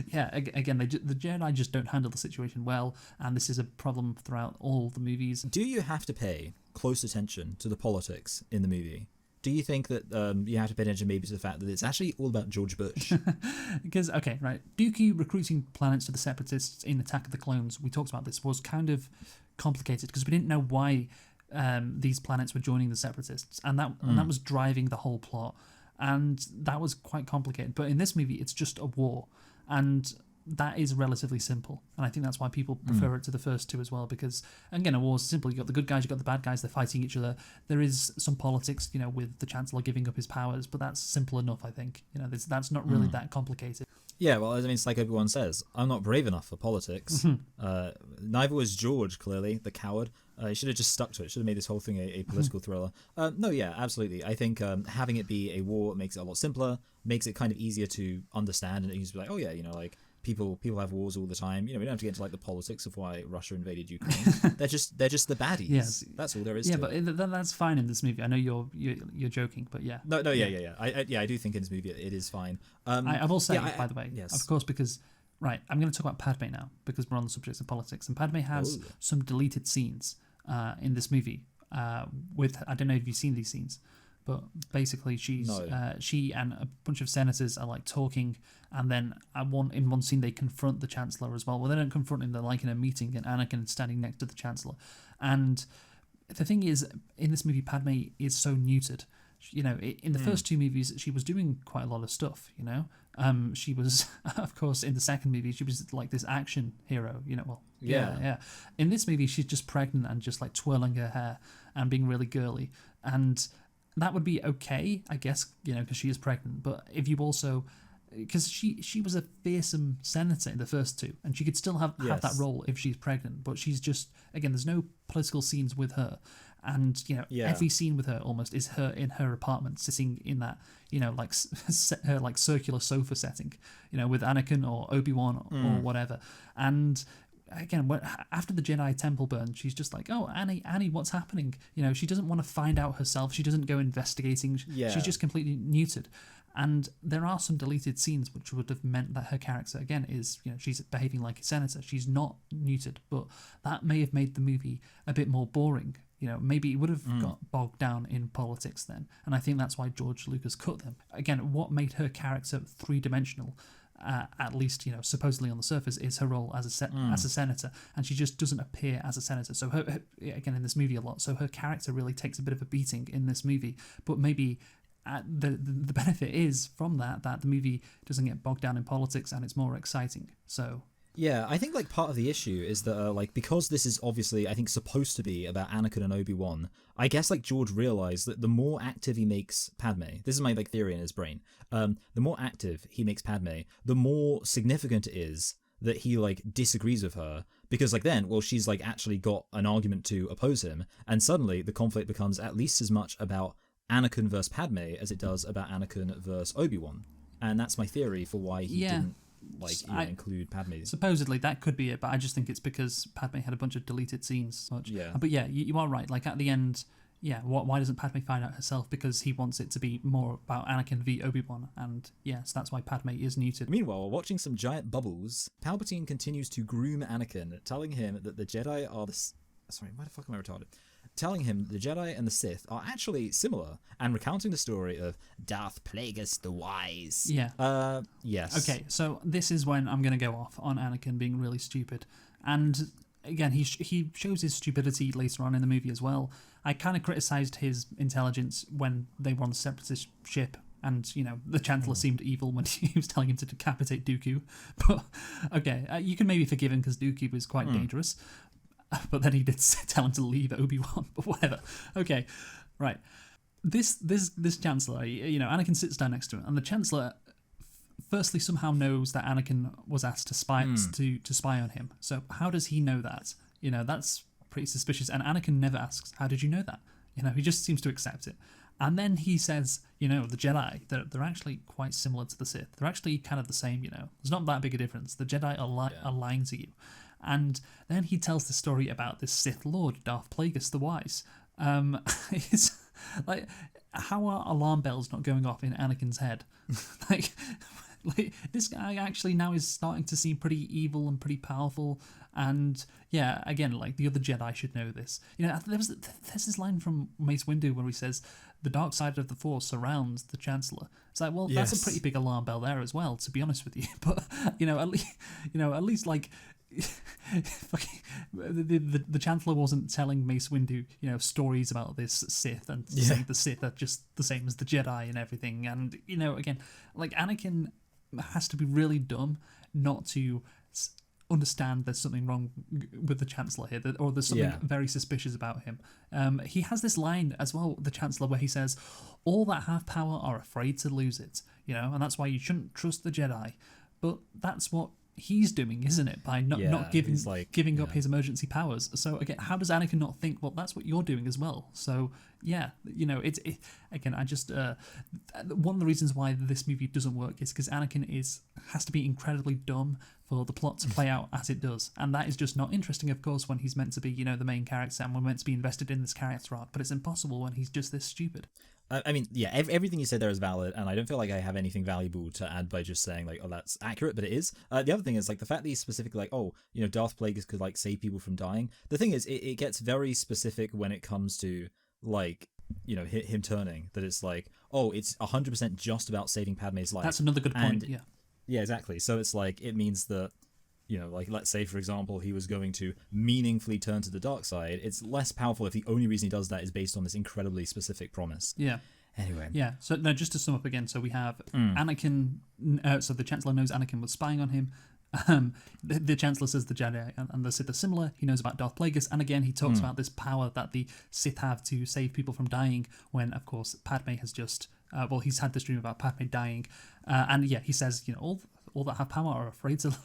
B: Yeah, again, the Jedi just don't handle the situation well, and this is a problem throughout all the movies.
A: Do you have to pay close attention to the politics in the movie? Do you think that you have to pay attention maybe to the fact that it's actually all about George Bush?
B: Because, okay, right, Dooku recruiting planets to the Separatists in Attack of the Clones, we talked about this, was kind of complicated because we didn't know why these planets were joining the Separatists, and that was driving the whole plot, and that was quite complicated. But in this movie, it's just a war, and that is relatively simple, and I think that's why people prefer it to the first two as well, because again, a war is simple. You got the good guys, you got the bad guys, they're fighting each other. There is some politics, with the Chancellor giving up his powers, but that's simple enough, I think. That's not really that complicated.
A: Yeah, well, I mean, it's like Obi-Wan says, I'm not brave enough for politics. Neither was George, clearly, the coward. He should have just stuck to it. Should have made this whole thing a political thriller. No, yeah, absolutely. I think having it be a war makes it a lot simpler, makes it kind of easier to understand, and you just be like, oh yeah, like people have wars all the time. We don't have to get into like the politics of why Russia invaded Ukraine. they're just the baddies.
B: Yes.
A: That's all there is.
B: Yeah,
A: to it.
B: But that's fine in this movie. I know you're joking, but yeah.
A: No, yeah. I do think in this movie it is fine.
B: I will say, by the way,
A: yes.
B: of course, because right, I'm going to talk about Padme now because we're on the subject of politics, and Padme has some deleted scenes in this movie. With I don't know if you've seen these scenes, but basically she and a bunch of senators are like talking, and then in one scene they confront the Chancellor as well. Well, they don't confront him; they're like in a meeting, and Anakin is standing next to the Chancellor. And the thing is, in this movie, Padme is so neutered. In the first two movies, she was doing quite a lot of stuff. She was, of course, in the second movie, she was like this action hero. Yeah. In this movie, she's just pregnant and just like twirling her hair and being really girly, and that would be okay, I guess, because she is pregnant. But if you also, because she was a fearsome senator in the first two, and she could still have that role if she's pregnant. But she's just, again, there's no political scenes with her. And, every scene with her almost is her in her apartment sitting in that, her like circular sofa setting, with Anakin or Obi-Wan or whatever. And again, after the Jedi Temple burn, she's just like, oh, Annie, what's happening? She doesn't want to find out herself. She doesn't go investigating.
A: Yeah.
B: She's just completely neutered. And there are some deleted scenes which would have meant that her character, again, is, she's behaving like a senator. She's not neutered, but that may have made the movie a bit more boring. Maybe it would have got bogged down in politics then. And I think that's why George Lucas cut them. Again, what made her character three-dimensional, at least, supposedly on the surface, is her role as a senator. And she just doesn't appear as a senator. So her, again, in this movie a lot. So her character really takes a bit of a beating in this movie. But maybe the benefit is from that the movie doesn't get bogged down in politics and it's more exciting. So...
A: Yeah, I think like part of the issue is that because this is obviously I think supposed to be about Anakin and Obi-Wan, I guess like George realized that the more active he makes Padme, this is my like theory in his brain, the more active he makes Padme, the more significant it is that he like disagrees with her, because like then, well, she's like actually got an argument to oppose him, and suddenly the conflict becomes at least as much about Anakin versus Padme as it does about Anakin versus Obi-Wan, and that's my theory for why he didn't include Padme.
B: Supposedly that could be it, but I just think it's because Padme had a bunch of deleted scenes.
A: Yeah.
B: But yeah, you are right. Like at the end, why doesn't Padme find out herself? Because he wants it to be more about Anakin v Obi-Wan, and yes, that's why Padme is neutered.
A: Meanwhile, watching some giant bubbles, Palpatine continues to groom Anakin, telling him that the Jedi are Sorry, why the fuck am I retarded? Telling him the Jedi and the Sith are actually similar, and recounting the story of Darth Plagueis the Wise.
B: Yeah.
A: Yes.
B: Okay, so this is when I'm going to go off on Anakin being really stupid. And again, he shows his stupidity later on in the movie as well. I kind of criticised his intelligence when they were on the Separatist ship, and, the Chancellor seemed evil when he was telling him to decapitate Dooku. But, okay, you can maybe forgive him because Dooku was quite dangerous. But then he did tell him to leave Obi-Wan, but whatever. Okay, right. This Chancellor, Anakin sits down next to him, and the Chancellor firstly somehow knows that Anakin was asked to spy to spy on him. So how does he know that? That's pretty suspicious. And Anakin never asks, "How did you know that?" He just seems to accept it. And then he says, the Jedi, they're actually quite similar to the Sith. They're actually kind of the same, There's not that big a difference. The Jedi are lying to you. And then he tells the story about this Sith Lord, Darth Plagueis the Wise. It's like, how are alarm bells not going off in Anakin's head? like, this guy actually now is starting to seem pretty evil and pretty powerful. And yeah, again, like the other Jedi should know this. There's this line from Mace Windu where he says, "The dark side of the Force surrounds the Chancellor." It's like, well, that's a pretty big alarm bell there as well, to be honest with you. But at least like. the Chancellor wasn't telling Mace Windu, stories about this Sith and saying the Sith are just the same as the Jedi and everything. And again, like Anakin has to be really dumb not to understand there's something wrong with the Chancellor here, or there's something very suspicious about him. He has this line as well, the Chancellor, where he says, "All that have power are afraid to lose it," and that's why you shouldn't trust the Jedi. But that's what he's doing, isn't it? By not giving up his emergency powers. So again, how does Anakin not think, well, that's what you're doing as well? So yeah, again, I just one of the reasons why this movie doesn't work is because Anakin has to be incredibly dumb for the plot to play out as it does, and that is just not interesting, of course, when he's meant to be the main character and we're meant to be invested in this character arc. But it's impossible when he's just this stupid.
A: I mean, yeah, everything you said there is valid, and I don't feel like I have anything valuable to add by just saying, like, oh, that's accurate, but it is. The other thing is, like, the fact that he's specifically like, oh, Darth Plagueis could, like, save people from dying. The thing is, it gets very specific when it comes to, like, him turning, that it's like, oh, it's 100% just about saving Padme's life.
B: That's another good point, yeah.
A: Yeah, exactly. So it's like, it means that, like, let's say, for example, he was going to meaningfully turn to the dark side. It's less powerful if the only reason he does that is based on this incredibly specific promise.
B: Yeah.
A: Anyway.
B: Yeah, so no, just to sum up again, so we have Anakin, so the Chancellor knows Anakin was spying on him. The Chancellor says the Jedi and the Sith are similar. He knows about Darth Plagueis, and again, he talks about this power that the Sith have to save people from dying, when, of course, Padme has just... he's had this dream about Padme dying. And yeah, he says, all that have power are afraid to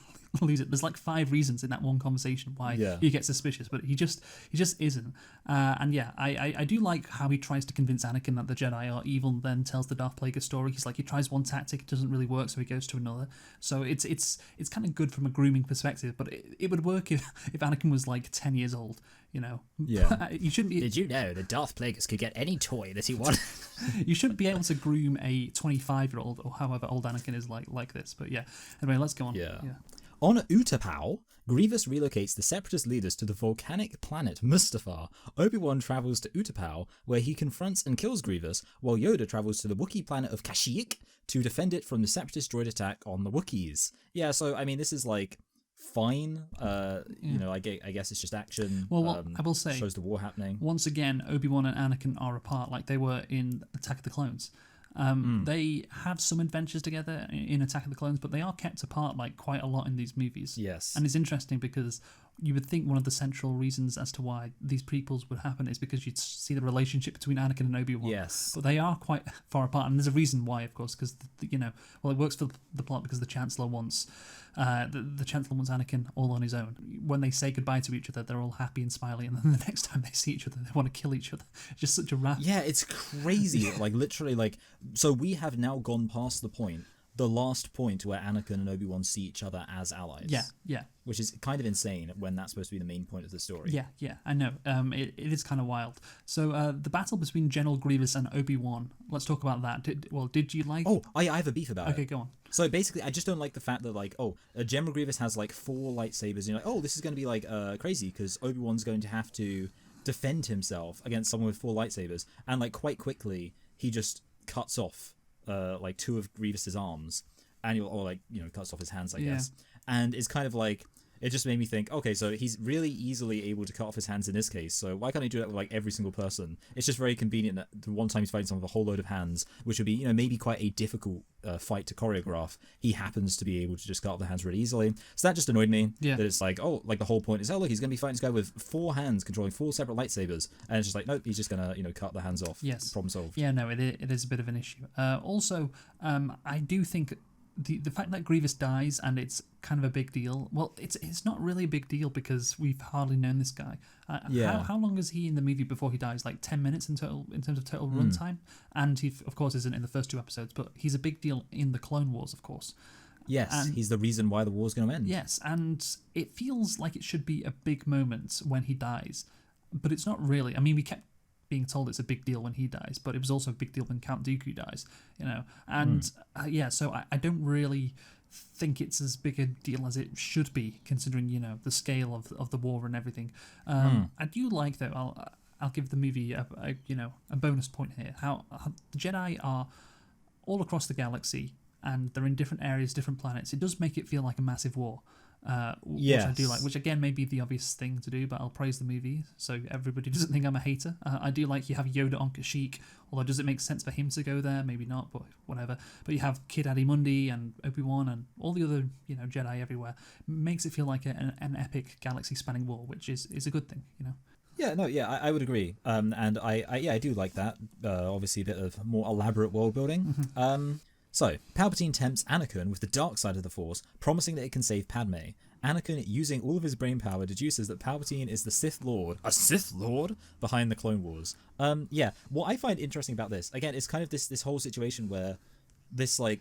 B: lose it. There's like 5 reasons in that one conversation why he gets suspicious, but he just isn't. And yeah, I do like how he tries to convince Anakin that the Jedi are evil, and then tells the Darth Plagueis story. He's like, he tries one tactic, it doesn't really work, so he goes to another. So it's kind of good from a grooming perspective, but it would work if Anakin was like 10 years old.
A: Yeah.
B: You shouldn't be...
A: Did you know that Darth Plagueis could get any toy that he wanted?
B: You shouldn't be able to groom a 25-year-old or however old Anakin is like this. But yeah. Anyway, let's go on.
A: Yeah. On Utapau, Grievous relocates the Separatist leaders to the volcanic planet Mustafar. Obi-Wan travels to Utapau, where he confronts and kills Grievous, while Yoda travels to the Wookiee planet of Kashyyyk to defend it from the Separatist droid attack on the Wookiees. Yeah, so, I mean, this is, like, fine. I guess it's just action.
B: Well, I will say,
A: shows the war happening.
B: Once again, Obi-Wan and Anakin are apart like they were in Attack of the Clones. They have some adventures together in Attack of the Clones, but they are kept apart like quite a lot in these movies.
A: Yes.
B: And it's interesting because you would think one of the central reasons as to why these prequels would happen is because you'd see the relationship between Anakin and Obi-Wan.
A: Yes.
B: But they are quite far apart, and there's a reason why, of course, because it works for the plot because the Chancellor wants the Chancellor wants Anakin all on his own. When they say goodbye to each other, they're all happy and smiling, and then the next time they see each other, they want to kill each other. It's just such a wrap.
A: Yeah, it's crazy. Like, literally, like, so we have now gone past the last point where Anakin and Obi-Wan see each other as allies.
B: Yeah.
A: Which is kind of insane when that's supposed to be the main point of the story.
B: Yeah, I know. It is kind of wild. So the battle between General Grievous and Obi-Wan, let's talk about that. Did you like...
A: Oh, I have a beef about it.
B: Okay, go on.
A: So basically, I just don't like the fact that, like, General Grievous has, like, 4 lightsabers, and you're like, oh, this is going to be, like, crazy, because Obi-Wan's going to have to defend himself against someone with 4 lightsabers, and, like, quite quickly, he just cuts off, like, 2 of Grievous's arms, and cuts off his hands, I guess, and it's kind of like... It just made me think, okay, so he's really easily able to cut off his hands in this case, so why can't he do that with, like, every single person? It's just very convenient that the one time he's fighting someone with a whole load of hands, which would be, maybe quite a difficult fight to choreograph, he happens to be able to just cut off the hands really easily. So that just annoyed me, that it's like, the whole point is, look, he's going to be fighting this guy with 4 hands, controlling 4 separate lightsabers, and it's just like, nope, he's just going to, cut the hands off.
B: Yes.
A: Problem solved.
B: Yeah, no, it is a bit of an issue. Also, I do think... the fact that Grievous dies and it's kind of a big deal. Well, it's not really a big deal because we've hardly known this guy. How long is he in the movie before he dies? Like 10 minutes in total, in terms of total runtime. And he, of course, isn't in the first 2 episodes, but he's a big deal in the Clone Wars, of course.
A: Yes,
B: And
A: he's the reason why the war's going to end.
B: yes, and it feels like it should be a big moment when he dies, but it's not really. I mean, we kept being told it's a big deal when he dies, but it was also a big deal when Count Dooku dies, And so I don't really think it's as big a deal as it should be, considering the scale of the war and everything. I do like, though. I'll give the movie a bonus point here. How the Jedi are all across the galaxy, and they're in different areas, different planets. It does make it feel like a massive war. Which I do like, which again may be the obvious thing to do, but I'll praise the movie so everybody doesn't think I'm a hater. I do like you have Yoda on Kashyyyk, although does it make sense for him to go there? Maybe not, but whatever. But you have Kid Adi-Mundi and Obi-Wan and all the other Jedi everywhere. Makes it feel like an epic galaxy-spanning war, which is a good thing.
A: Yeah, no, yeah, I would agree. And I do like that. Obviously, a bit of more elaborate world building. So, Palpatine tempts Anakin with the dark side of the Force, promising that it can save Padme. Anakin, using all of his brain power, deduces that Palpatine is the Sith Lord, a Sith Lord, behind the Clone Wars. What I find interesting about this, again, is kind of this whole situation where this, I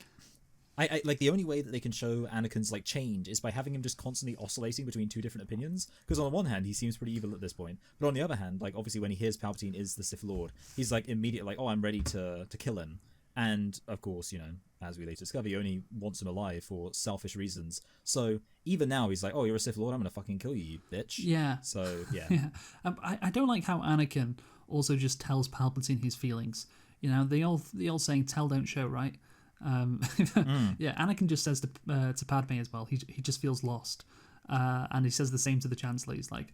A: like the only way that they can show Anakin's change is by having him just constantly oscillating between 2 different opinions. Because on the one hand, he seems pretty evil at this point, but on the other hand, obviously when he hears Palpatine is the Sith Lord, he's immediately oh, I'm ready to kill him. And, of course, as we later discover, he only wants him alive for selfish reasons. So, even now, he's like, oh, you're a Sith Lord, I'm going to fucking kill you, you bitch.
B: Yeah.
A: So, yeah.
B: Yeah. I don't like how Anakin also just tells Palpatine his feelings. The old saying, tell, don't show, right? Yeah, Anakin just says to Padme as well, he just feels lost. And he says the same to the Chancellor. He's like,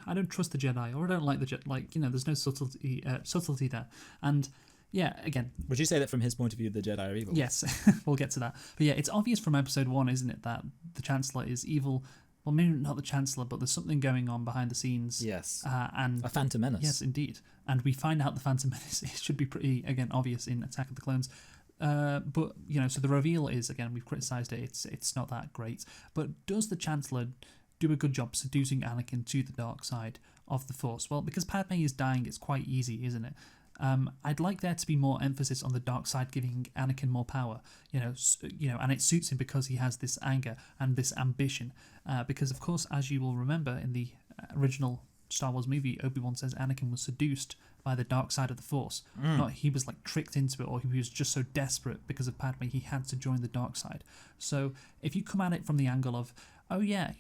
B: I don't trust the Jedi, or I don't like the Jedi. There's no subtlety there. And... yeah, again...
A: would you say that from his point of view, the Jedi are evil?
B: Yes, we'll get to that. But yeah, it's obvious from episode 1, isn't it, that the Chancellor is evil. Well, maybe not the Chancellor, but there's something going on behind the scenes.
A: Yes.
B: And
A: a Phantom Menace.
B: Yes, indeed. And we find out the Phantom Menace. It should be pretty, again, obvious in Attack of the Clones. But, so the reveal is, again, we've criticised it, it's not that great. But does the Chancellor do a good job seducing Anakin to the dark side of the Force? Well, because Padme is dying, it's quite easy, isn't it? I'd like there to be more emphasis on the dark side giving Anakin more power, and it suits him because he has this anger and this ambition. Because, of course, as you will remember in the original Star Wars movie, Obi-Wan says Anakin was seduced by the dark side of the Force. Not he was tricked into it, or he was just so desperate because of Padme he had to join the dark side. So if you come at it from the angle of, oh yeah,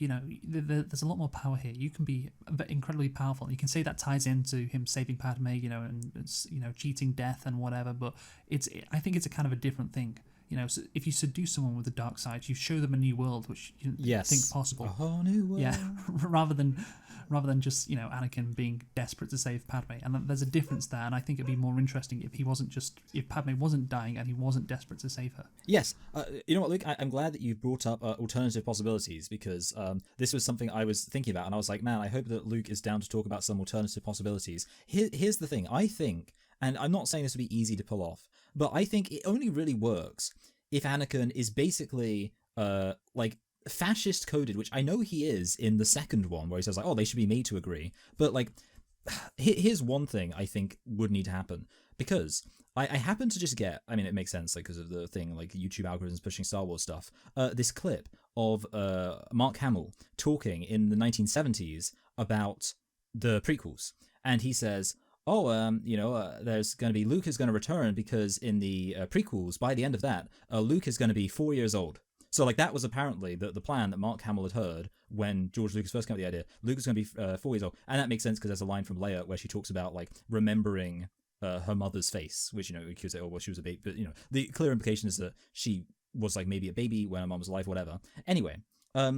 B: there's a lot more power here. You can be incredibly powerful. You can say that ties into him saving Padme, and cheating death and whatever. But I think it's a kind of a different thing. So if you seduce someone with the dark side, you show them a new world, which you didn't think possible.
A: A whole new world.
B: Yeah, rather than just Anakin being desperate to save Padme, and there's a difference there. And I think it'd be more interesting if Padme wasn't dying and he wasn't desperate to save her.
A: Yes, you know what, Luke? I'm glad that you brought up alternative possibilities, because this was something I was thinking about, and I was like, man, I hope that Luke is down to talk about some alternative possibilities. Here's the thing: I think, and I'm not saying this would be easy to pull off, but I think it only really works if Anakin is basically fascist coded, which I know he is in the second one, where he says oh, they should be made to agree. But here's one thing I think would need to happen, because I happen to just get, it makes sense because of the thing, YouTube algorithms pushing Star Wars stuff, this clip of Mark Hamill talking in the 1970s about the prequels, and he says, there's going to be, Luke is going to return because in the prequels, by the end of that, Luke is going to be 4 years old. So that was apparently the plan that Mark Hamill had heard when George Lucas first came up with the idea. Luke is going to be 4 years old, and that makes sense because there's a line from Leia where she talks about remembering her mother's face, which you could say, oh well, she was a baby, but the clear implication is that she was maybe a baby when her mom was alive, whatever. Anyway, but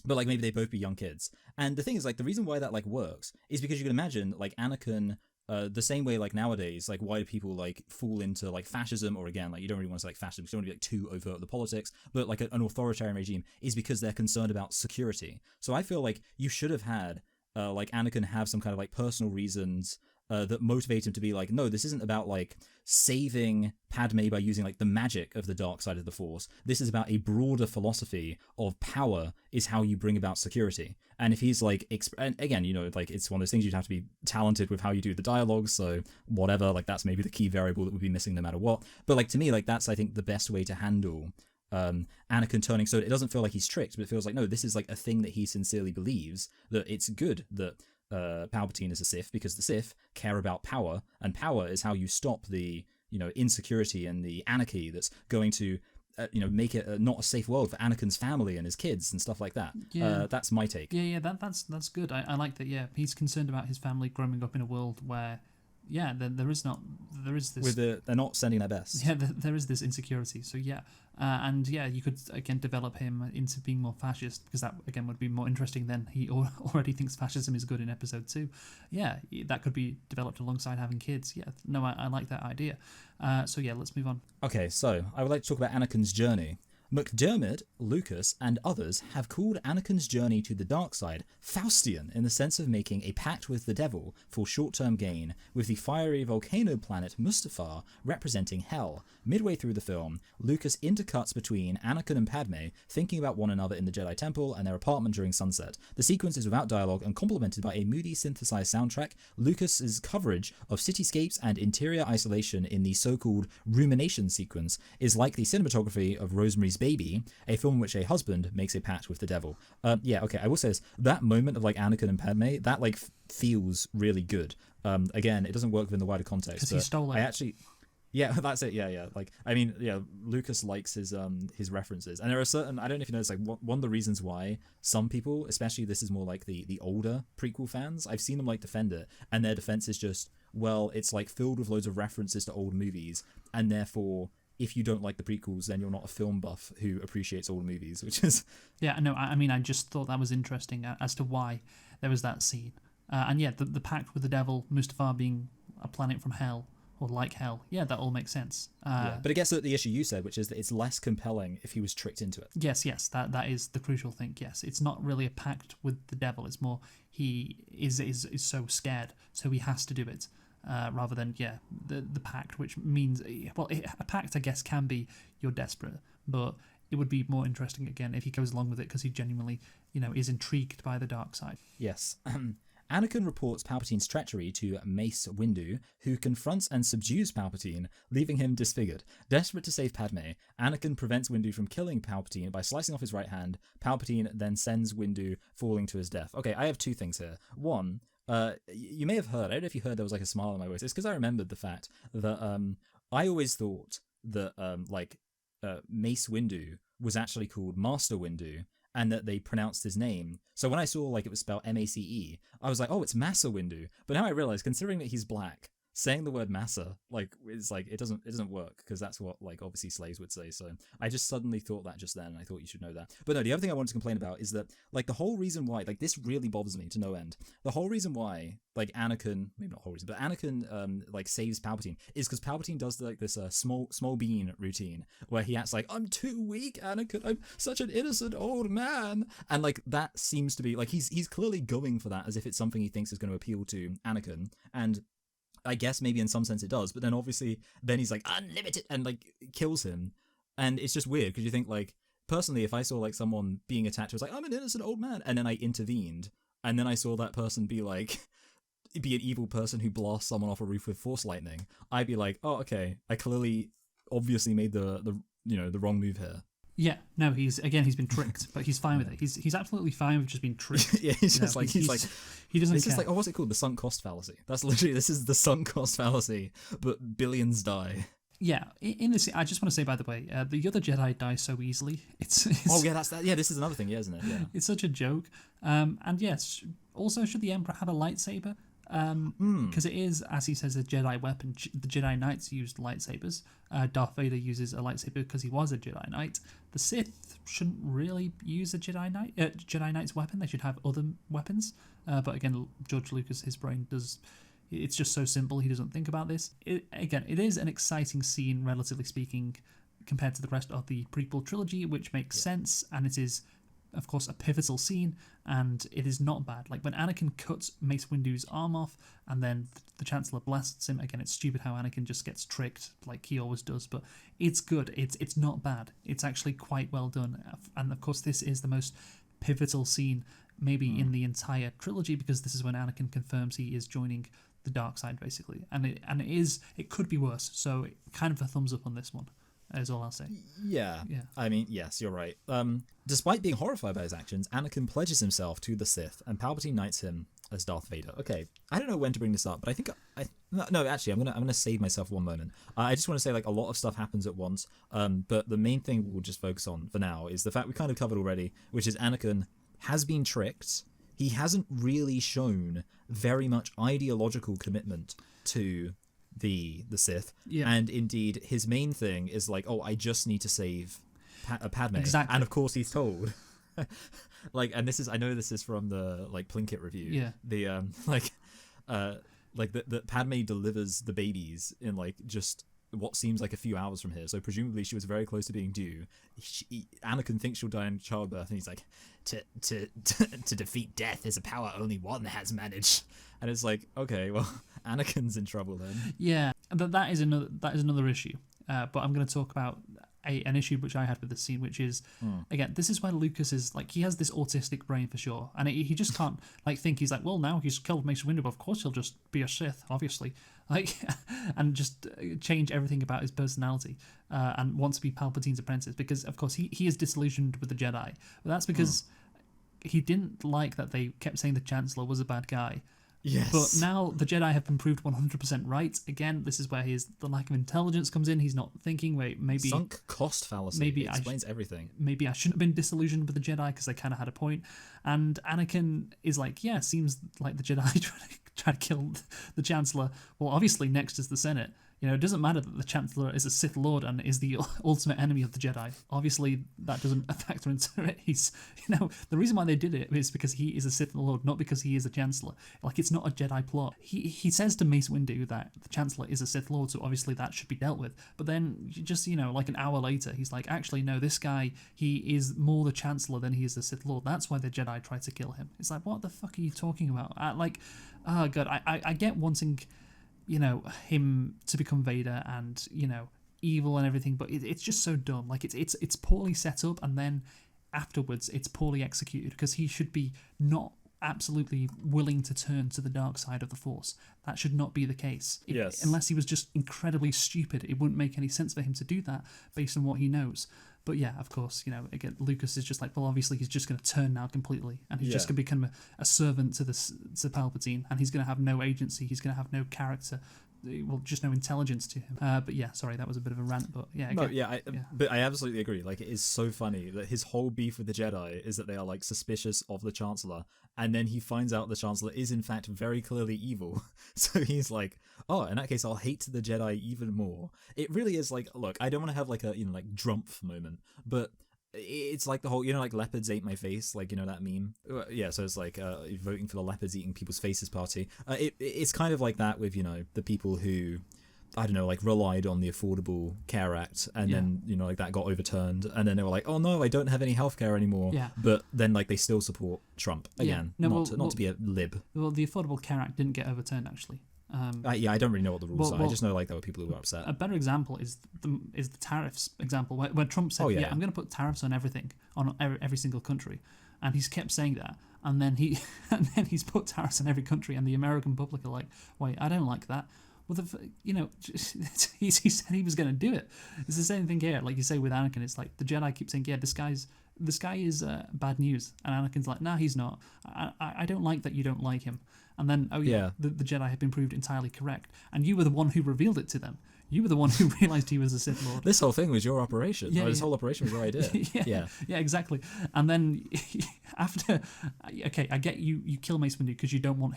A: maybe they both be young kids, and the thing is the reason why that works is because you can imagine Anakin. The same way nowadays, why do people fall into fascism, or again you don't really want to say fascism, because you don't want to be too overt with the politics, but an authoritarian regime is because they're concerned about security. So I feel you should have had Anakin have some kind of personal reasons that motivate him to be like, no, this isn't about like saving Padme by using like the magic of the dark side of the Force. This is about a broader philosophy of power is how you bring about security. And if he's like, and again, you know, like it's one of those things you'd have to be talented with how you do the dialogue. So whatever, like that's maybe the key variable that would be missing no matter what. But like to me, like that's I think the best way to handle Anakin turning, so it doesn't feel like he's tricked, but it feels like no, this is like a thing that he sincerely believes, that it's good that Palpatine is a Sith, because the Sith care about power, and power is how you stop the, you know, insecurity and the anarchy that's going to you know, make it not a safe world for Anakin's family and his kids and stuff like that.
B: Yeah.
A: That's my take.
B: Yeah, that's good. I like that. Yeah, he's concerned about his family growing up in a world where, yeah, there is this.
A: They're not sending their best.
B: Yeah, there is this insecurity. So yeah, and yeah, you could again develop him into being more fascist, because that again would be more interesting than he already thinks fascism is good in episode 2. Yeah, that could be developed alongside having kids. Yeah, no, I like that idea. So yeah, let's move on.
A: Okay, so I would like to talk about Anakin's journey. McDiarmid, Lucas, and others have called Anakin's journey to the dark side Faustian, in the sense of making a pact with the devil for short-term gain, with the fiery volcano planet Mustafar representing hell. Midway through the film, Lucas intercuts between Anakin and Padme thinking about one another in the Jedi Temple and their apartment during sunset. The sequence is without dialogue and complemented by a moody synthesized soundtrack. Lucas's coverage of cityscapes and interior isolation in the so-called rumination sequence is like the cinematography of Rosemary's Baby, a film in which a husband makes a pact with the devil. Yeah, okay, I will say this. That moment of like Anakin and Padme, that like feels really good. Again, it doesn't work within the wider context.
B: Because he stole it.
A: Yeah, that's it. Yeah. Like, I mean, yeah, Lucas likes his references, and there are certain. I don't know if you noticed, like one of the reasons why some people, especially this is more like the older prequel fans, I've seen them like defend it, and their defense is just, well, it's like filled with loads of references to old movies, and therefore, if you don't like the prequels, then you're not a film buff who appreciates old movies, which is...
B: Yeah, no, I mean, I just thought that was interesting as to why there was that scene. And yeah, the pact with the devil, Mustafar being a planet from hell, or like hell, yeah, that all makes sense.
A: Yeah, but it gets at the issue you said, which is that it's less compelling if he was tricked into it.
B: Yes, that is the crucial thing, yes. It's not really a pact with the devil, it's more he is so scared, so he has to do it. Rather than the pact, which means, well, a pact I guess can be you're desperate, but it would be more interesting again if he goes along with it because he genuinely, is intrigued by the dark side.
A: Yes. Anakin reports Palpatine's treachery to Mace Windu, who confronts and subdues Palpatine, leaving him disfigured. Desperate to save Padme, Anakin prevents Windu from killing Palpatine by slicing off his right hand. Palpatine then sends Windu falling to his death. Okay, I have two things here. One, you may have heard, I don't know if you heard there was like a smile on my voice. It's because I remembered the fact that I always thought that Mace Windu was actually called Master Windu, and that they pronounced his name. So when I saw like it was spelled M-A-C-E, I was like, oh, it's Massa Windu. But now I realize, considering that he's black, saying the word Massa is like it doesn't work, because that's what like obviously slaves would say. So I just suddenly thought that just then, and I thought you should know that. But no, the other thing I wanted to complain about is that like the whole reason why, like, this really bothers me to no end. The whole reason why like Anakin, maybe not whole reason, but Anakin like saves Palpatine is because Palpatine does like this small bean routine where he acts like, I'm too weak, Anakin, I'm such an innocent old man, and like that seems to be like he's clearly going for that as if it's something he thinks is going to appeal to Anakin, and I guess maybe in some sense it does, but then obviously then he's like unlimited and like kills him, and it's just weird because you think like, personally, if I saw like someone being attacked who was like, I'm an innocent old man, and then I intervened, and then I saw that person be an evil person who blasts someone off a roof with force lightning, I'd be like, oh, okay, I clearly obviously made the wrong move here.
B: Yeah, no, he's been tricked, but he's fine with it. He's absolutely fine with just being tricked.
A: Yeah, he doesn't care.
B: It's
A: just like, oh, what's it called? The sunk cost fallacy. That's literally, this is the sunk cost fallacy, but billions die.
B: Yeah, in this, I just want to say, by the way, the other Jedi die so easily. It's
A: oh yeah, this is another thing, yeah, isn't it? Yeah,
B: it's such a joke. And yes, also, should the Emperor have a lightsaber? Because it is, as he says, a Jedi weapon. The Jedi Knights used lightsabers. Darth Vader uses a lightsaber because he was a Jedi Knight. The Sith shouldn't really use a Jedi Knight's weapon. They should have other weapons. But again, George Lucas, his brain does. It's just so simple. He doesn't think about this. It is an exciting scene, relatively speaking, compared to the rest of the prequel trilogy, which makes sense, and it is of course, a pivotal scene, and it is not bad. Like when Anakin cuts Mace Windu's arm off, and then the Chancellor blasts him. Again, it's stupid how Anakin just gets tricked, like he always does, but it's good. It's not bad. It's actually quite well done, and of course, this is the most pivotal scene maybe in the entire trilogy, because this is when Anakin confirms he is joining the dark side, basically, and it could be worse. So kind of a thumbs up on this one. Is all I'll say.
A: Yeah. I mean, yes, you're right. Despite being horrified by his actions, Anakin pledges himself to the Sith, and Palpatine knights him as Darth Vader. Okay, I don't know when to bring this up, but I think no, actually, I'm gonna save myself one moment. I just want to say, like, a lot of stuff happens at once. But the main thing we'll just focus on for now is the fact we kind of covered already, which is Anakin has been tricked. He hasn't really shown very much ideological commitment to the Sith, and indeed his main thing is like, oh, I just need to save Padme,
B: exactly.
A: And of course he's told like, and I know this is from the like Plinkett review, the that Padme delivers the babies in like just what seems like a few hours from here, so presumably she was very close to being due. Anakin thinks she'll die in childbirth, and he's like, to defeat death is a power only one has managed. And it's like, okay, well, Anakin's in trouble then.
B: Yeah, that is another issue. But I'm going to talk about an issue which I had with this scene, which is, again, this is where Lucas is, like, he has this autistic brain for sure, and he just can't, like, think, he's like, well, now he's killed Mace Windu, of course he'll just be a Sith, obviously, like, and just change everything about his personality, and wants to be Palpatine's apprentice, because, of course, he is disillusioned with the Jedi, but that's because he didn't like that they kept saying the Chancellor was a bad guy.
A: Yes.
B: But now the Jedi have been proved 100% right. Again, this is where the lack of intelligence comes in. He's not thinking, wait, maybe...
A: Sunk cost fallacy. Maybe it explains everything.
B: Maybe I shouldn't have been disillusioned with the Jedi because they kind of had a point. And Anakin is like, yeah, seems like the Jedi try to kill the Chancellor. Well, obviously next is the Senate. You know, it doesn't matter that the Chancellor is a Sith Lord and is the ultimate enemy of the Jedi. Obviously, that doesn't factor into it. He's, you know, the reason why they did it is because he is a Sith Lord, not because he is a Chancellor. Like, it's not a Jedi plot. He says to Mace Windu that the Chancellor is a Sith Lord, so obviously that should be dealt with. But then, just, you know, like an hour later, he's like, actually, no, this guy, he is more the Chancellor than he is the Sith Lord. That's why the Jedi tried to kill him. It's like, what the fuck are you talking about? Oh, God, I get wanting... you know, him to become Vader and, you know, evil and everything, but it's just so dumb. Like, it's poorly set up, and then afterwards it's poorly executed, because he should be not absolutely willing to turn to the dark side of the Force. That should not be the case.
A: Yes.
B: Unless he was just incredibly stupid. It wouldn't make any sense for him to do that based on what he knows. But yeah, of course, you know, again, Lucas is just like, well, obviously he's just going to turn now completely, and he's just going to become a servant to Palpatine, and he's going to have no agency, he's going to have no character, well, just no intelligence to him. But yeah, sorry, that was a bit of a rant, but yeah. Again,
A: but I absolutely agree. Like, it is so funny that his whole beef with the Jedi is that they are like suspicious of the Chancellor, and then he finds out the Chancellor is in fact very clearly evil. So he's like, oh, in that case, I'll hate the Jedi even more. It really is like, look, I don't want to have like a, you know, like Drumpf moment, but it's like the whole, you know, like leopards ate my face, like, you know, that meme. Yeah, so it's like voting for the leopards eating people's faces party. It's kind of like that with, you know, the people who, I don't know, like relied on the Affordable Care Act, and then, you know, like that got overturned, and then they were like, oh no, I don't have any healthcare anymore.
B: Yeah.
A: But then like they still support Trump again, not to be a lib.
B: Well, the Affordable Care Act didn't get overturned, actually.
A: I don't really know what the rules are. I just know like there were people who were upset.
B: A better example is the tariffs example, where Trump said, I'm going to put tariffs on everything, on every single country, and he's kept saying that, and then he's put tariffs on every country, and the American public are like, wait, I don't like that. Well, you know, he said he was going to do it. It's the same thing here. Like you say with Anakin, it's like the Jedi keep saying, yeah, this guy is bad news, and Anakin's like, nah, he's not. I don't like that you don't like him. And then, the Jedi have been proved entirely correct. And you were the one who revealed it to them. You were the one who realised he was a Sith Lord.
A: This whole thing was your operation. This whole operation was your idea.
B: Yeah, exactly. And then after, okay, I get you kill Mace Windu because you don't want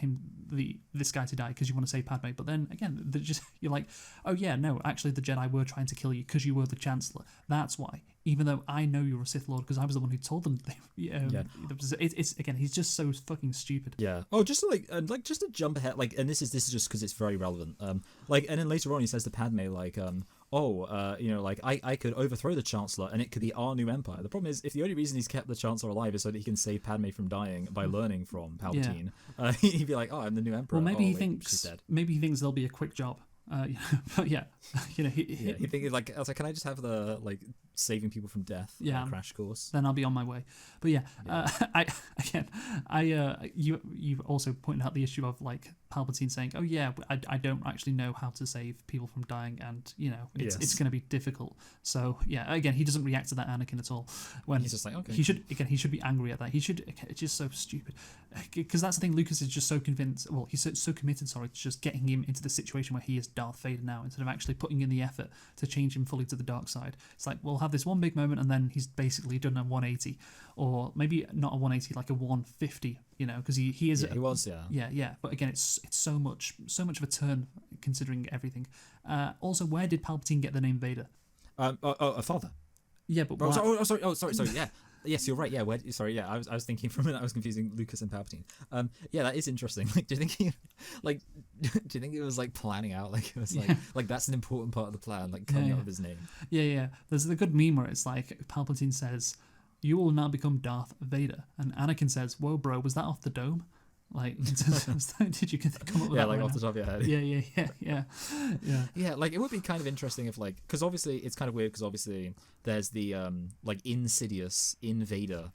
B: this guy to die because you want to save Padme. But then again, you're like, oh yeah, no, actually the Jedi were trying to kill you because you were the Chancellor. That's why. Even though I know you're a Sith Lord because I was the one who told them. It's again, he's just so fucking stupid.
A: Yeah. Oh, just to jump ahead, like, and this is just because it's very relevant. Like, and then later on he says to Padme, like, like I could overthrow the Chancellor and it could be our new empire. The problem is, if the only reason he's kept the Chancellor alive is so that he can save Padme from dying by learning from Palpatine, he'd be like, oh, I'm the new emperor.
B: Well, maybe
A: she's dead.
B: he thinks there'll be a quick job. But yeah, he
A: thinks like, I was like, can I just have the like saving people from death crash course?
B: Then I'll be on my way. But you also pointed out the issue of like Palpatine saying, oh yeah, I don't actually know how to save people from dying, and it's going to be difficult. So yeah, again, he doesn't react to that Anakin at all. When
A: he's just like, okay,
B: he should be angry at that. It's just so stupid, because that's the thing. Lucas is just so convinced. Well, he's so committed. Sorry, to just getting him into the situation where he is Darth Vader now, instead of actually putting in the effort to change him fully to the dark side. It's like, we'll have this one big moment and then he's basically done a 180, or maybe not a 180, like a 150, because he is.
A: He was,
B: yeah. But again, it's so much of a turn considering everything. Also, where did Palpatine get the name Vader?
A: A father.
B: Yeah, but
A: sorry. Yeah. Yes, you're right. Yeah, I was thinking for a minute I was confusing Lucas and Palpatine. That is interesting. Like, do you think it was like planning out? Like, it was like that's an important part of the plan. Like coming up with his name.
B: Yeah. There's the good meme where it's like Palpatine says, "You will now become Darth Vader," and Anakin says, "Whoa, bro, was that off the dome?" Like, did you come up with that?
A: Like off the top of your head.
B: Yeah.
A: Yeah, like it would be kind of interesting if like, because obviously it's kind of weird because obviously there's the like Insidious, Vader,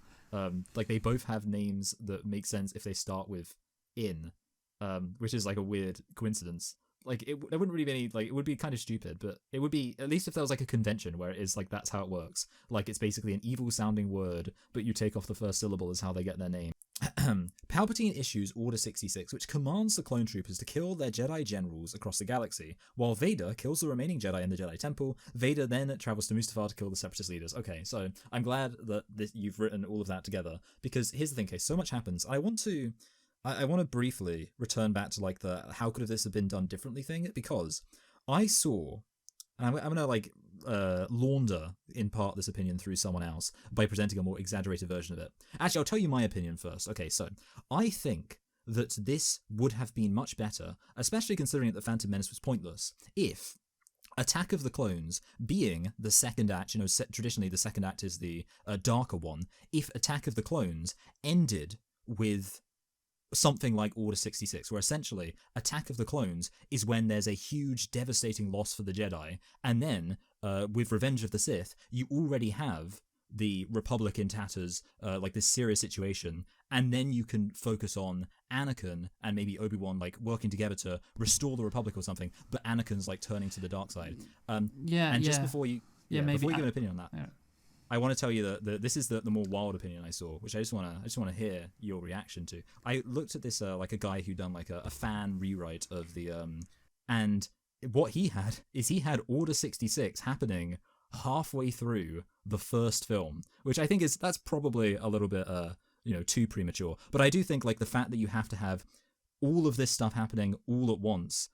A: like they both have names that make sense if they start with in, which is like a weird coincidence. Like there wouldn't really be any, like, it would be kind of stupid, but it would be, at least if there was like a convention where it is like that's how it works. Like it's basically an evil sounding word, but you take off the first syllable is how they get their name. Palpatine issues Order 66, which commands the clone troopers to kill their Jedi generals across the galaxy, while Vader kills the remaining Jedi in the Jedi Temple. Vader then travels to Mustafar to kill the Separatist leaders. Okay, so I'm glad that you've written all of that together, because here's the thing, so much happens. I want to briefly return back to like the how could this have been done differently thing, because I saw, and I'm gonna like launder in part this opinion through someone else by presenting a more exaggerated version of it. Actually, I'll tell you my opinion first. Okay, so I think that this would have been much better, especially considering that the Phantom Menace was pointless, if Attack of the Clones, being the second act, traditionally the second act is the darker one, if Attack of the Clones ended with something like Order 66, where essentially Attack of the Clones is when there's a huge devastating loss for the Jedi, and then with Revenge of the Sith you already have the Republic in tatters, like this serious situation, and then you can focus on Anakin and maybe Obi-Wan like working together to restore the Republic or something, but Anakin's like turning to the dark side. Just before you before you give an opinion on that, I want to tell you that this is the more wild opinion I saw, which I just want to hear your reaction to. I looked at this like a guy who done like a fan rewrite of the and what he had Order 66 happening halfway through the first film, which I think that's probably a little bit too premature. But I do think like the fact that you have to have all of this stuff happening all at once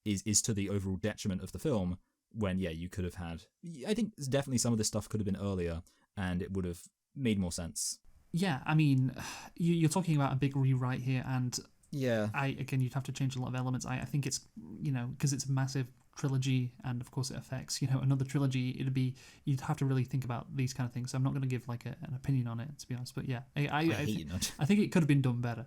A: is to the overall detriment of the film. When you could have had, I think definitely some of this stuff could have been earlier and it would have made more sense.
B: Yeah, I mean, you're talking about a big rewrite here, and
A: you'd
B: have to change a lot of elements. I think it's, because it's a massive trilogy, and of course it affects, another trilogy, you'd have to really think about these kind of things. So I'm not going to give like an opinion on it, to be honest, but I think it could have been done better,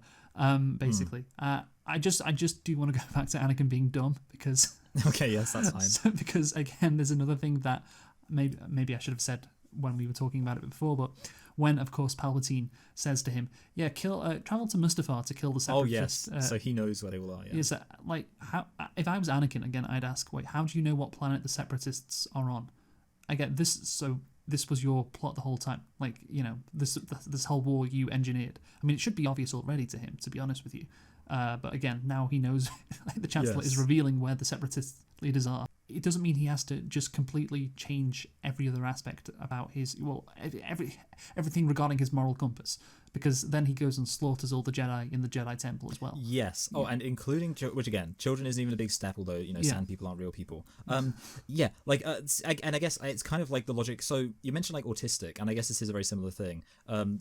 B: basically. I just do want to go back to Anakin being dumb, because
A: okay, yes, that's fine.
B: Because again, there's another thing that maybe I should have said when we were talking about it before, but when of course Palpatine says to him, travel to Mustafar to kill the Separatists.
A: Oh yes, so he knows where they all are. Yeah.
B: Yes, like how, if I was Anakin again, I'd ask, wait, how do you know what planet the Separatists are on? I get this, so this was your plot the whole time, like this whole war you engineered. I mean, it should be obvious already to him, to be honest with you. But again, now he knows. Like the Chancellor is revealing where the Separatist leaders are. It doesn't mean he has to just completely change every other aspect about everything regarding his moral compass, because then he goes and slaughters all the Jedi in the Jedi Temple as well.
A: Yes. Oh, and including, which again, children isn't even a big step, although, sand people aren't real people. And I guess it's kind of like the logic. So you mentioned like autistic, and I guess this is a very similar thing.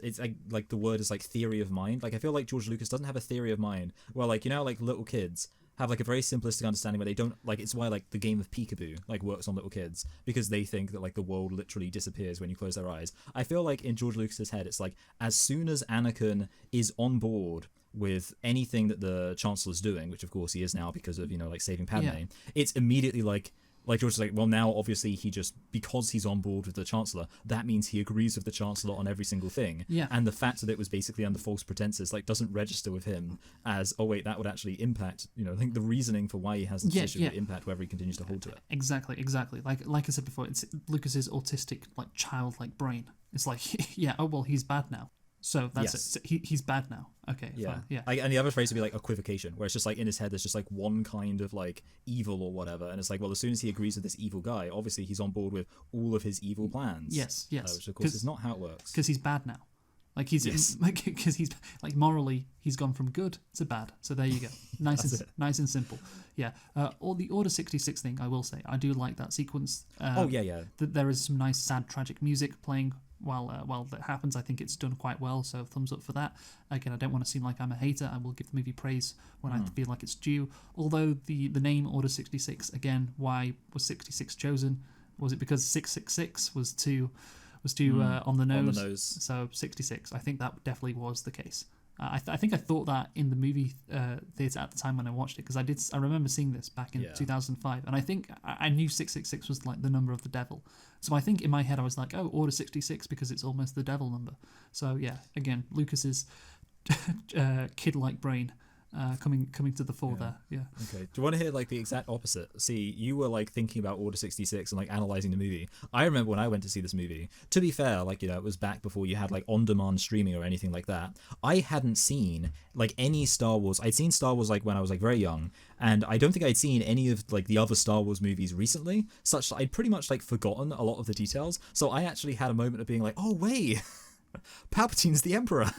A: It's like the word is like theory of mind. Like I feel like George Lucas doesn't have a theory of mind. Well, like, like little kids have like a very simplistic understanding where they don't like. It's why like the game of peekaboo like works on little kids, because they think that like the world literally disappears when you close their eyes. I feel like in George Lucas's head, it's like as soon as Anakin is on board with anything that the Chancellor's doing, which of course he is now because of, you know, like saving Padme, it's immediately like George is like, well, now obviously he just, because he's on board with the Chancellor, that means he agrees with the Chancellor on every single thing.
B: Yeah.
A: And the fact that it was basically under false pretenses, like, doesn't register with him as, oh wait, that would actually impact, you know, I think the reasoning for why he has the decision would impact whether he continues to hold to it.
B: Exactly. Like I said before, it's Lucas's autistic, like childlike brain. It's like, yeah, oh well, he's bad now. So that's it. So he's bad now. Okay, fine. Yeah.
A: And the other phrase would be like equivocation, where it's just like in his head there's just like one kind of like evil or whatever, and it's like, well, as soon as he agrees with this evil guy, obviously he's on board with all of his evil plans.
B: Yes.
A: Which of course is not how it works.
B: Because he's bad now. Like he's because he's like morally he's gone from good to bad. So there you go. Nice and simple. Yeah. Or the Order 66 thing, I will say, I do like that sequence. That there is some nice sad tragic music playing while that happens. I think it's done quite well, so thumbs up for that. Again, I don't want to seem like I'm a hater. I will give the movie praise when I feel like it's due. Although the name Order 66, again, why was 66 chosen? Was it because 666 was too on the nose? On the nose. So 66. I think that definitely was the case. I think I thought that in the movie theatre at the time when I watched it, because I remember seeing this back in 2005, and I think I knew 666 was like the number of the devil. So I think in my head I was like, oh, Order 66 because it's almost the devil number. So yeah, again, Lucas's kid-like brain coming to the fore there. Yeah.
A: Okay. Do you want to hear like the exact opposite? See, you were like thinking about Order 66 and like analyzing the movie. I remember when I went to see this movie, to be fair, like, you know, it was back before you had like on-demand streaming or anything like that. I hadn't seen like any Star Wars. I'd seen Star Wars like when I was like very young, and I don't think I'd seen any of like the other Star Wars movies recently, such that I'd pretty much like forgotten a lot of the details. So I actually had a moment of being like, oh wait, Palpatine's the Emperor.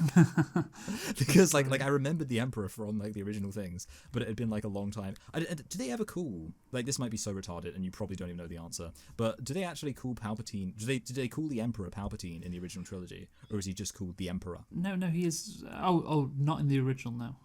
A: Because like I remembered the Emperor from like the original things, but it had been like a long time. Do they ever call, like, this might be so retarded and you probably don't even know the answer, but do they actually call Palpatine, do they call the Emperor Palpatine in the original trilogy, or is he just called the Emperor?
B: No, he is not in the original, no.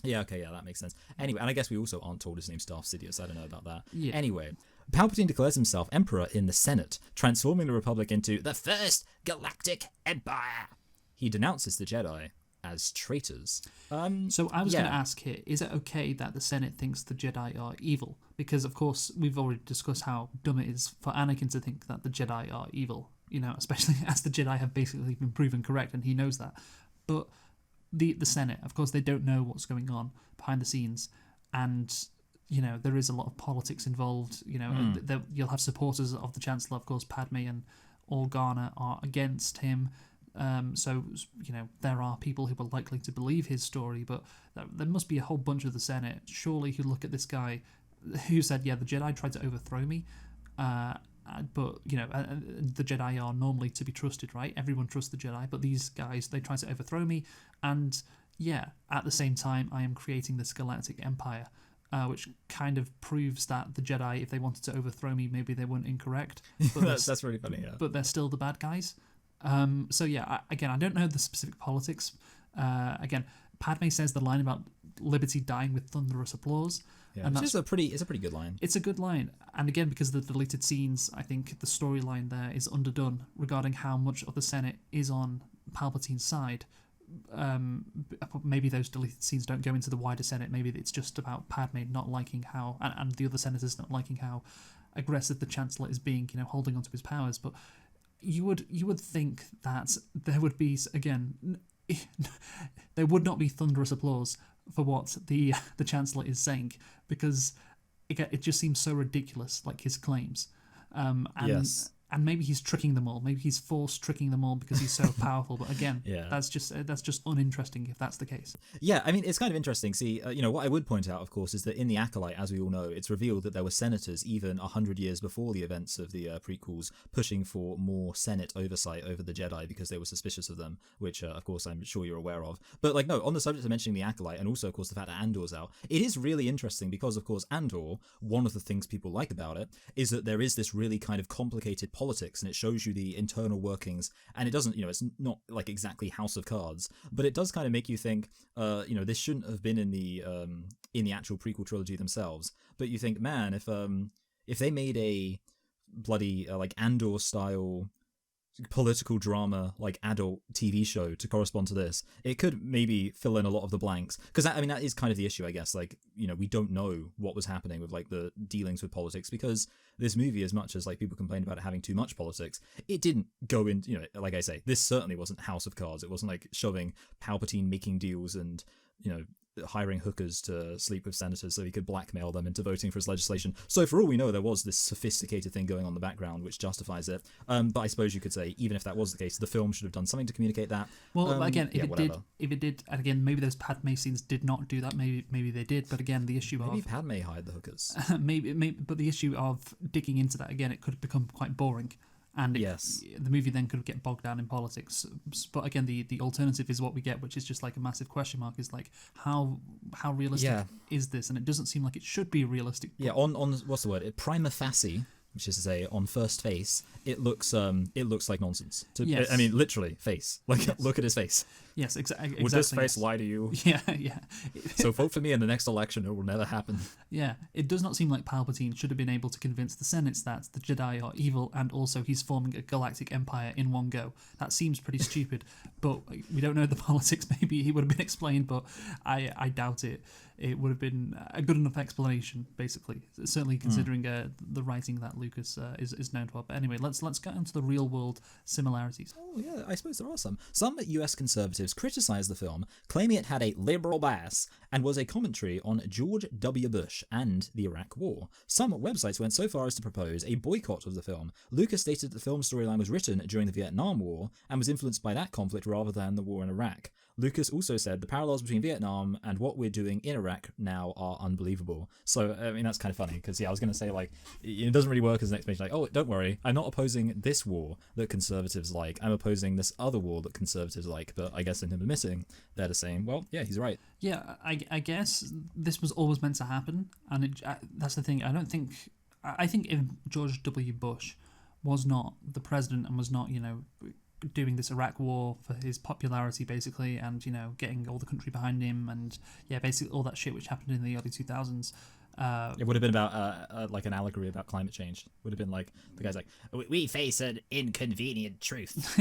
A: Yeah, okay, yeah, that makes sense. Anyway, and I guess we also aren't told his name's Darth Sidious. I don't know about that.
B: Yeah.
A: Anyway, Palpatine declares himself Emperor in the Senate, transforming the Republic into the First Galactic Empire. He denounces the Jedi as traitors.
B: So I was going to ask here, is it okay that the Senate thinks the Jedi are evil? Because, of course, we've already discussed how dumb it is for Anakin to think that the Jedi are evil, you know, especially as the Jedi have basically been proven correct, and he knows that. But the Senate, of course, they don't know what's going on behind the scenes, and, you know, there is a lot of politics involved. You know, you'll have supporters of the Chancellor, of course. Padme and Organa are against him. So, you know, there are people who are likely to believe his story, but there must be a whole bunch of the Senate, surely, who look at this guy who said, yeah, the Jedi tried to overthrow me, but, you know, the Jedi are normally to be trusted, right? Everyone trusts the Jedi, but these guys, they try to overthrow me, and, yeah, at the same time, I am creating this galactic empire, which kind of proves that the Jedi, if they wanted to overthrow me, maybe they weren't incorrect. But
A: that's really funny, yeah.
B: But they're still the bad guys. So yeah, I don't know the specific politics. Again, Padme says the line about liberty dying with thunderous applause.
A: Yeah, and it's a pretty good line.
B: It's a good line. And again, because of the deleted scenes, I think the storyline there is underdone regarding how much of the Senate is on Palpatine's side. Maybe those deleted scenes don't go into the wider Senate. Maybe it's just about Padme not liking how, and the other senators not liking how aggressive the Chancellor is being, you know, holding onto his powers. But you would think that there would be, again, there would not be thunderous applause for what the Chancellor is saying, because it just seems so ridiculous, like his claims.
A: Yes.
B: And maybe he's tricking them all. Maybe he's forced tricking them all because he's so powerful. But again, that's just uninteresting if that's the case.
A: Yeah, I mean, it's kind of interesting. See, you know, what I would point out, of course, is that in The Acolyte, as we all know, it's revealed that there were senators even 100 years before the events of the prequels pushing for more Senate oversight over the Jedi because they were suspicious of them, which, of course, I'm sure you're aware of. But, like, no, on the subject of mentioning The Acolyte, and also, of course, the fact that Andor's out, it is really interesting because, of course, Andor, one of the things people like about it is that there is this really kind of complicated politics and it shows you the internal workings, and it doesn't, it's not like exactly House of Cards, but it does kind of make you think, this shouldn't have been in the actual prequel trilogy themselves. But you think, man, if they made a bloody like Andor style political drama like adult TV show to correspond to this, it could maybe fill in a lot of the blanks, because that is kind of the issue, I guess. Like, we don't know what was happening with like the dealings with politics, because this movie, as much as like people complain about it having too much politics, it didn't go in, like I say, this certainly wasn't House of Cards. It wasn't like shoving Palpatine making deals and hiring hookers to sleep with senators so he could blackmail them into voting for his legislation. So for all we know, there was this sophisticated thing going on in the background which justifies it. But I suppose you could say, even if that was the case, the film should have done something to communicate that.
B: Well, again, if it did, and again, maybe those Padme scenes did not do that. Maybe they did. But again, the issue
A: maybe Padme hired the hookers.
B: maybe, but the issue of digging into that again, it could have become quite boring. And the movie then could get bogged down in politics. But again, the alternative is what we get, which is just like a massive question mark. Is like, how realistic is this? And it doesn't seem like it should be realistic.
A: Yeah, on what's the word? Prima facie, which is to say, on first face, it looks like nonsense.
B: Yes.
A: I mean, literally, face. Like, look at his face.
B: Yes, exactly.
A: Would this face lie to you?
B: Yeah.
A: So vote for me in the next election. It will never happen.
B: Yeah, it does not seem like Palpatine should have been able to convince the Senate that the Jedi are evil, and also he's forming a galactic empire in one go. That seems pretty stupid, but we don't know the politics. Maybe he would have been explained, but I doubt it. It would have been a good enough explanation, basically. Certainly considering the writing that Lucas is known for. But anyway, let's get into the real world similarities.
A: Oh yeah, I suppose there are some. Some US conservatives criticized the film, claiming it had a liberal bias and was a commentary on George W. Bush and the Iraq War. Some websites went so far as to propose a boycott of the film. Lucas stated that the film's storyline was written during the Vietnam War and was influenced by that conflict rather than the war in Iraq. Lucas also said the parallels between Vietnam and what we're doing in Iraq now are unbelievable. So, that's kind of funny, because, I was going to say, like, it doesn't really work as an explanation. Like, oh, don't worry, I'm not opposing this war that conservatives like. I'm opposing this other war that conservatives like. But I guess in him admitting, they're just saying, well, yeah, he's right.
B: Yeah, I guess this was always meant to happen. And that's the thing. I think if George W. Bush was not the president and was not, doing this Iraq war for his popularity, basically, and getting all the country behind him, and basically all that shit which happened in the early 2000s.
A: It would have been about like an allegory about climate change. It would have been like the guy's like, we face an inconvenient truth.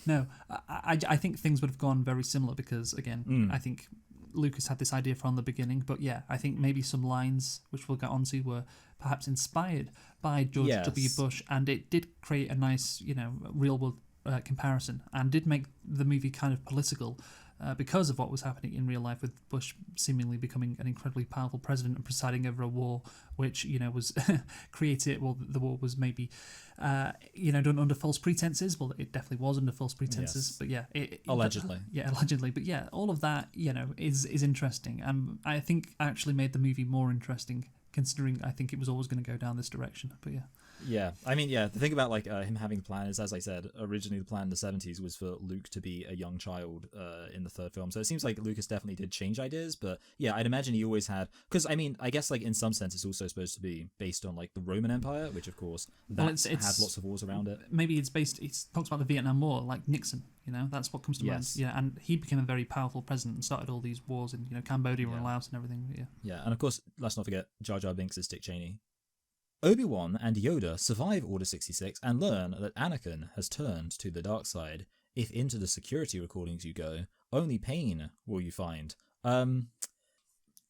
B: No, I think things would have gone very similar, because again, I think Lucas had this idea from the beginning, but I think maybe some lines which we'll get onto were perhaps inspired by George W. Bush, and it did create a nice real world comparison, and did make the movie kind of political because of what was happening in real life, with Bush seemingly becoming an incredibly powerful president and presiding over a war which was created. Well, the war was maybe done under false pretenses. Well, it definitely was under false pretenses, but
A: allegedly.
B: Allegedly. But all of that is interesting, and I think actually made the movie more interesting, considering I think it was always going to go down this direction. But
A: Yeah, I mean, the thing about like him having a plan is, as I said, originally the plan in the 70s was for Luke to be a young child in the third film. So it seems like Lucas definitely did change ideas, but I'd imagine he always had, because I guess like in some sense it's also supposed to be based on like the Roman Empire, which of course it's had lots of wars around it.
B: Maybe it talks about the Vietnam War, like Nixon. That's what comes to mind. Yeah, and he became a very powerful president and started all these wars in Cambodia and Laos and everything.
A: Yeah, and of course let's not forget Jar Jar Binks is Dick Cheney. Obi-Wan and Yoda survive Order 66 and learn that Anakin has turned to the dark side. If into the security recordings you go, only pain will you find.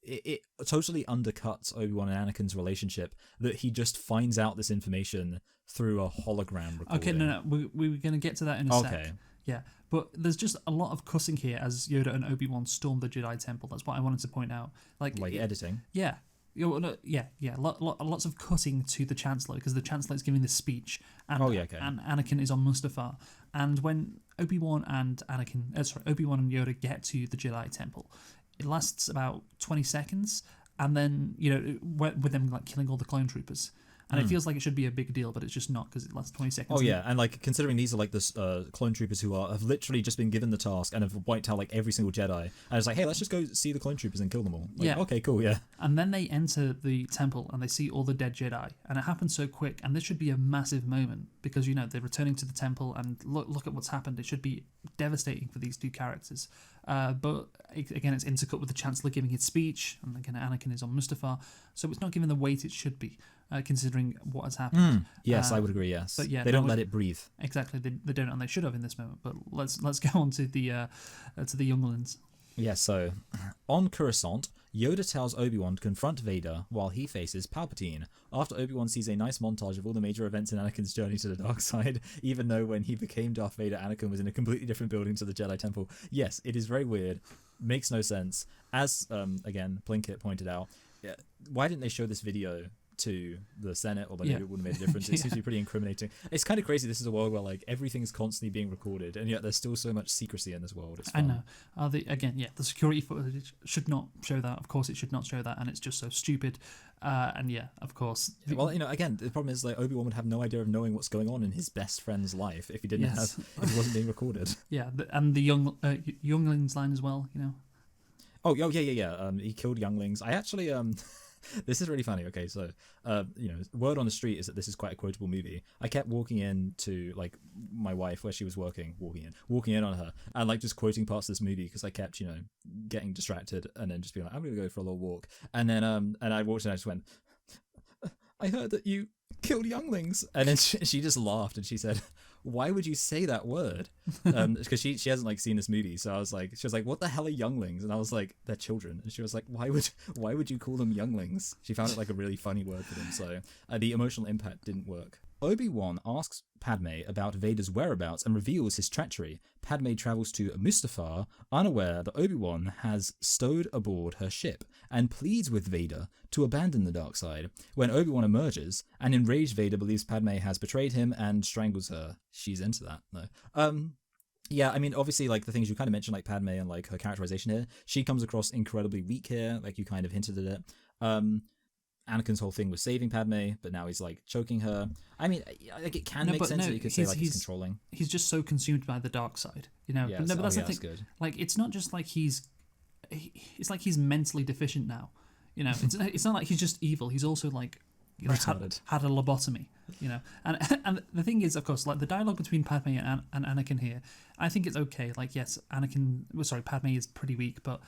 A: It totally undercuts Obi-Wan and Anakin's relationship that he just finds out this information through a hologram recording.
B: Okay, no, we're going to get to that in a sec. Yeah, but there's just a lot of cussing here as Yoda and Obi-Wan storm the Jedi Temple. That's what I wanted to point out. Like
A: editing.
B: Yeah. Lots of cutting to the Chancellor, because the Chancellor is giving this speech, and and Anakin is on Mustafar. And when Obi-Wan and Yoda get to the Jedi Temple, it lasts about 20 seconds, and then with them like killing all the clone troopers, and it feels like it should be a big deal, but it's just not because it lasts 20 seconds.
A: Oh yeah, and like considering these are like this clone troopers who have literally just been given the task and have wiped out like every single Jedi, and it's like, hey, let's just go see the clone troopers and kill them all. Like,
B: yeah.
A: Okay, cool, yeah.
B: And then they enter the temple and they see all the dead Jedi, and it happens so quick. And this should be a massive moment because they're returning to the temple, and look at what's happened. It should be devastating for these two characters. But again, it's intercut with the Chancellor giving his speech, and again, Anakin is on Mustafar, so it's not given the weight it should be, considering what has happened.
A: Yes, I would agree. Yes,
B: but yeah,
A: they don't let it breathe.
B: Exactly, they don't, and they should have in this moment. But let's go on to the younglings.
A: Yeah, so on Coruscant, Yoda tells Obi-Wan to confront Vader while he faces Palpatine. After Obi-Wan sees a nice montage of all the major events in Anakin's journey to the dark side, even though when he became Darth Vader, Anakin was in a completely different building to the Jedi Temple. Yes, it is very weird. Makes no sense. As, again, Plinkett pointed out, why didn't they show this video to the Senate, although maybe it wouldn't have made a difference. It seems to be pretty incriminating. It's kind of crazy. This is a world where like everything's constantly being recorded, and yet there's still so much secrecy in this world. It's fun.
B: I know. The security footage should not show that. Of course, it should not show that, and it's just so stupid. And yeah, of course.
A: Well, again, the problem is like Obi-Wan would have no idea of knowing what's going on in his best friend's life if he didn't if it wasn't being recorded.
B: Yeah, and the younglings line as well.
A: Oh yeah. He killed younglings. I actually This is really funny. Okay, so word on the street is that this is quite a quotable movie. I kept walking in to like my wife where she was walking in on her, and like just quoting parts of this movie because I kept getting distracted and then just being like, I'm gonna go for a little walk, and then and I walked in and I just went, I heard that you killed younglings, and then she just laughed and she said, why would you say that word? Because she hasn't like seen this movie, so she was like, what the hell are younglings? And I was like, they're children. And she was like, why would you call them younglings? She found it like a really funny word for them, so the emotional impact didn't work. Obi-Wan asks Padme about Vader's whereabouts and reveals his treachery. Padme travels to Mustafar, unaware that Obi-Wan has stowed aboard her ship, and pleads with Vader to abandon the dark side. When Obi-Wan emerges, an enraged Vader believes Padme has betrayed him and strangles her. She's into that, though. Yeah, I mean, obviously, like, the things you kind of mentioned, like, Padme and, like, her characterization here, she comes across incredibly weak here, like, you kind of hinted at it. Anakin's whole thing was saving Padme, but now he's like choking her. I mean, like it can make sense that you could say like he's controlling.
B: He's just so consumed by the dark side, Yes. But that's the thing. Good. Like it's not just like it's like he's mentally deficient now. It's not like he's just evil. He's also like had a lobotomy. And the thing is, of course, like the dialogue between Padme and Anakin here, I think it's okay. Like yes, Padme is pretty weak, but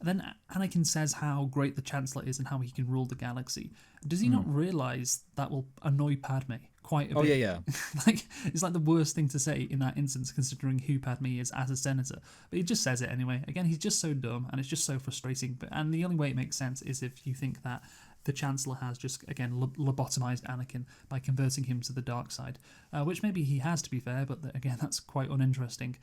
B: then Anakin says how great the Chancellor is and how he can rule the galaxy. Does he not realise that will annoy Padme quite a bit?
A: Oh, yeah.
B: Like, it's like the worst thing to say in that instance, considering who Padme is as a senator. But he just says it anyway. Again, he's just so dumb, and it's just so frustrating. And the only way it makes sense is if you think that the Chancellor has just, again, lobotomized Anakin by converting him to the dark side, which maybe he has, to be fair, but again, that's quite uninteresting.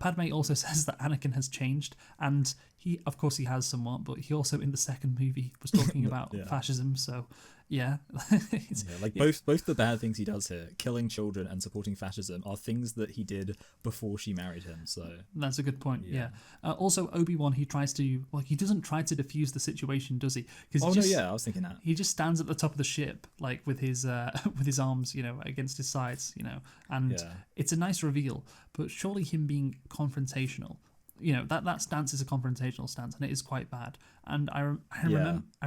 B: Padme also says that Anakin has changed, and he has somewhat, but he also, in the second movie, was talking about fascism, so yeah.
A: Both the bad things he does here, killing children and supporting fascism, are things that he did before she married him, so...
B: That's a good point, yeah. Also, Obi-Wan, he doesn't try to defuse the situation, does he?
A: I was thinking that.
B: He just stands at the top of the ship, like, with his arms, against his sides, and it's a nice reveal, but surely him being confrontational, that stance is a confrontational stance, and it is quite bad. And I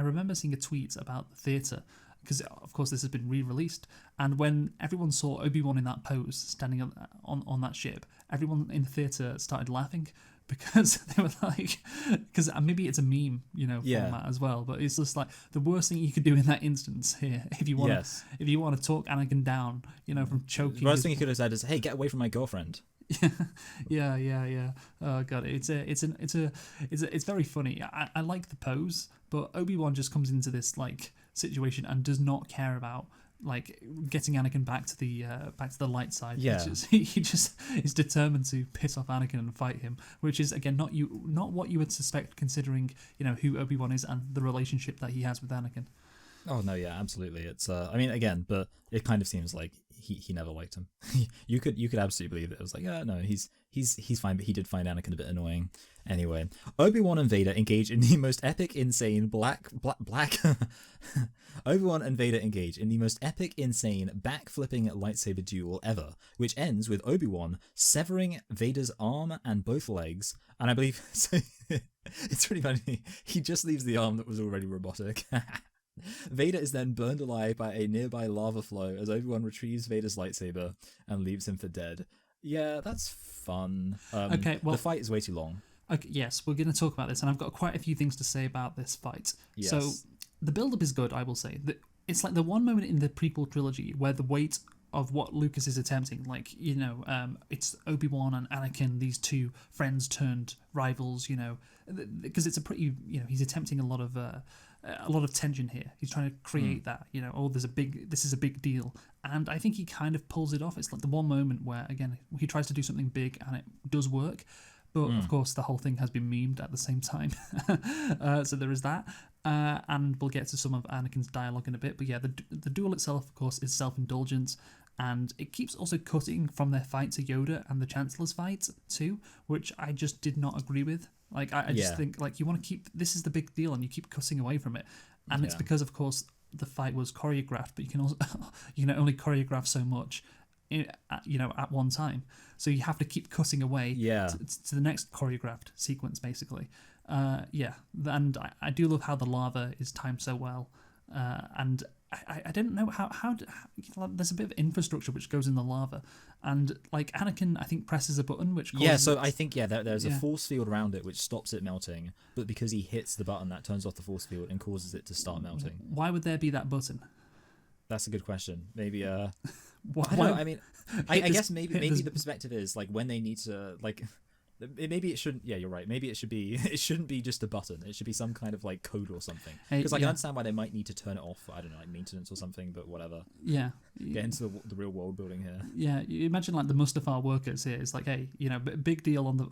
B: remember seeing a tweet about the theatre, because of course this has been re-released, and when everyone saw Obi-Wan in that pose, standing on that ship, everyone in the theatre started laughing, because they were like, because maybe it's a meme, format as well, but it's just like the worst thing you could do in that instance here, if you want to talk Anakin down, from choking.
A: The worst thing you could have said is, "Hey, get away from my girlfriend."
B: Yeah. Oh god, it's very funny. I like the pose, but Obi-Wan just comes into this like situation and does not care about like getting Anakin back to the light side.
A: Yeah,
B: he just is determined to piss off Anakin and fight him, which is again not what you would suspect, considering who Obi-Wan is and the relationship that he has with Anakin.
A: Oh no, yeah, absolutely. It's I mean, again, but it kind of seems like he never liked him. you could absolutely believe it. It was like, yeah, no, he's fine, but he did find Anakin a bit annoying. Anyway, Obi-Wan and Vader engage in the most epic, insane black Obi-Wan and Vader engage in the most epic, insane, back-flipping lightsaber duel ever, which ends with Obi-Wan severing Vader's arm and both legs, and I believe... So, it's really funny. He just leaves the arm that was already robotic. Vader is then burned alive by a nearby lava flow as Obi-Wan retrieves Vader's lightsaber and leaves him for dead. Yeah, that's fun.
B: Okay, well,
A: the fight is way too long.
B: Okay, yes, we're going to talk about this, and I've got quite a few things to say about this fight.
A: Yes.
B: So, the build-up is good, I will say. It's like the one moment in the prequel trilogy where the weight of what Lucas is attempting, like, it's Obi-Wan and Anakin, these two friends turned rivals, because it's a pretty, he's attempting a lot of tension here. He's trying to create that, this is a big deal. And I think he kind of pulls it off. It's like the one moment where, again, he tries to do something big and it does work. But, of course, the whole thing has been memed at the same time. So there is that. And we'll get to some of Anakin's dialogue in a bit. But, yeah, the duel itself, of course, is self-indulgence. And it keeps also cutting from their fight to Yoda and the Chancellor's fight, too, which I just did not agree with. Like, I just think, like, you want to keep... This is the big deal, and you keep cutting away from it. And it's because, of course, the fight was choreographed, but you can also only choreograph so much, at one time. So you have to keep cutting away to the next choreographed sequence, basically. And I do love how the lava is timed so well. And I didn't know how there's a bit of infrastructure which goes in the lava. And, like, Anakin, I think, presses a button which causes...
A: so I think, there's a force field around it which stops it melting, but because he hits the button, that turns off the force field and causes it to start melting.
B: Why would there be that button?
A: That's a good question. Maybe,
B: Why?
A: I don't know, I mean... I guess maybe the perspective is like when they need to like maybe it shouldn't. Yeah, you're right. Maybe it shouldn't be just a button. It should be some kind of like code or something. Because I can understand why they might need to turn it off for, I don't know, like maintenance or something. But whatever. Yeah. Get into the real world building here.
B: Yeah, you imagine like the Mustafar workers here. It's like, hey, big deal on the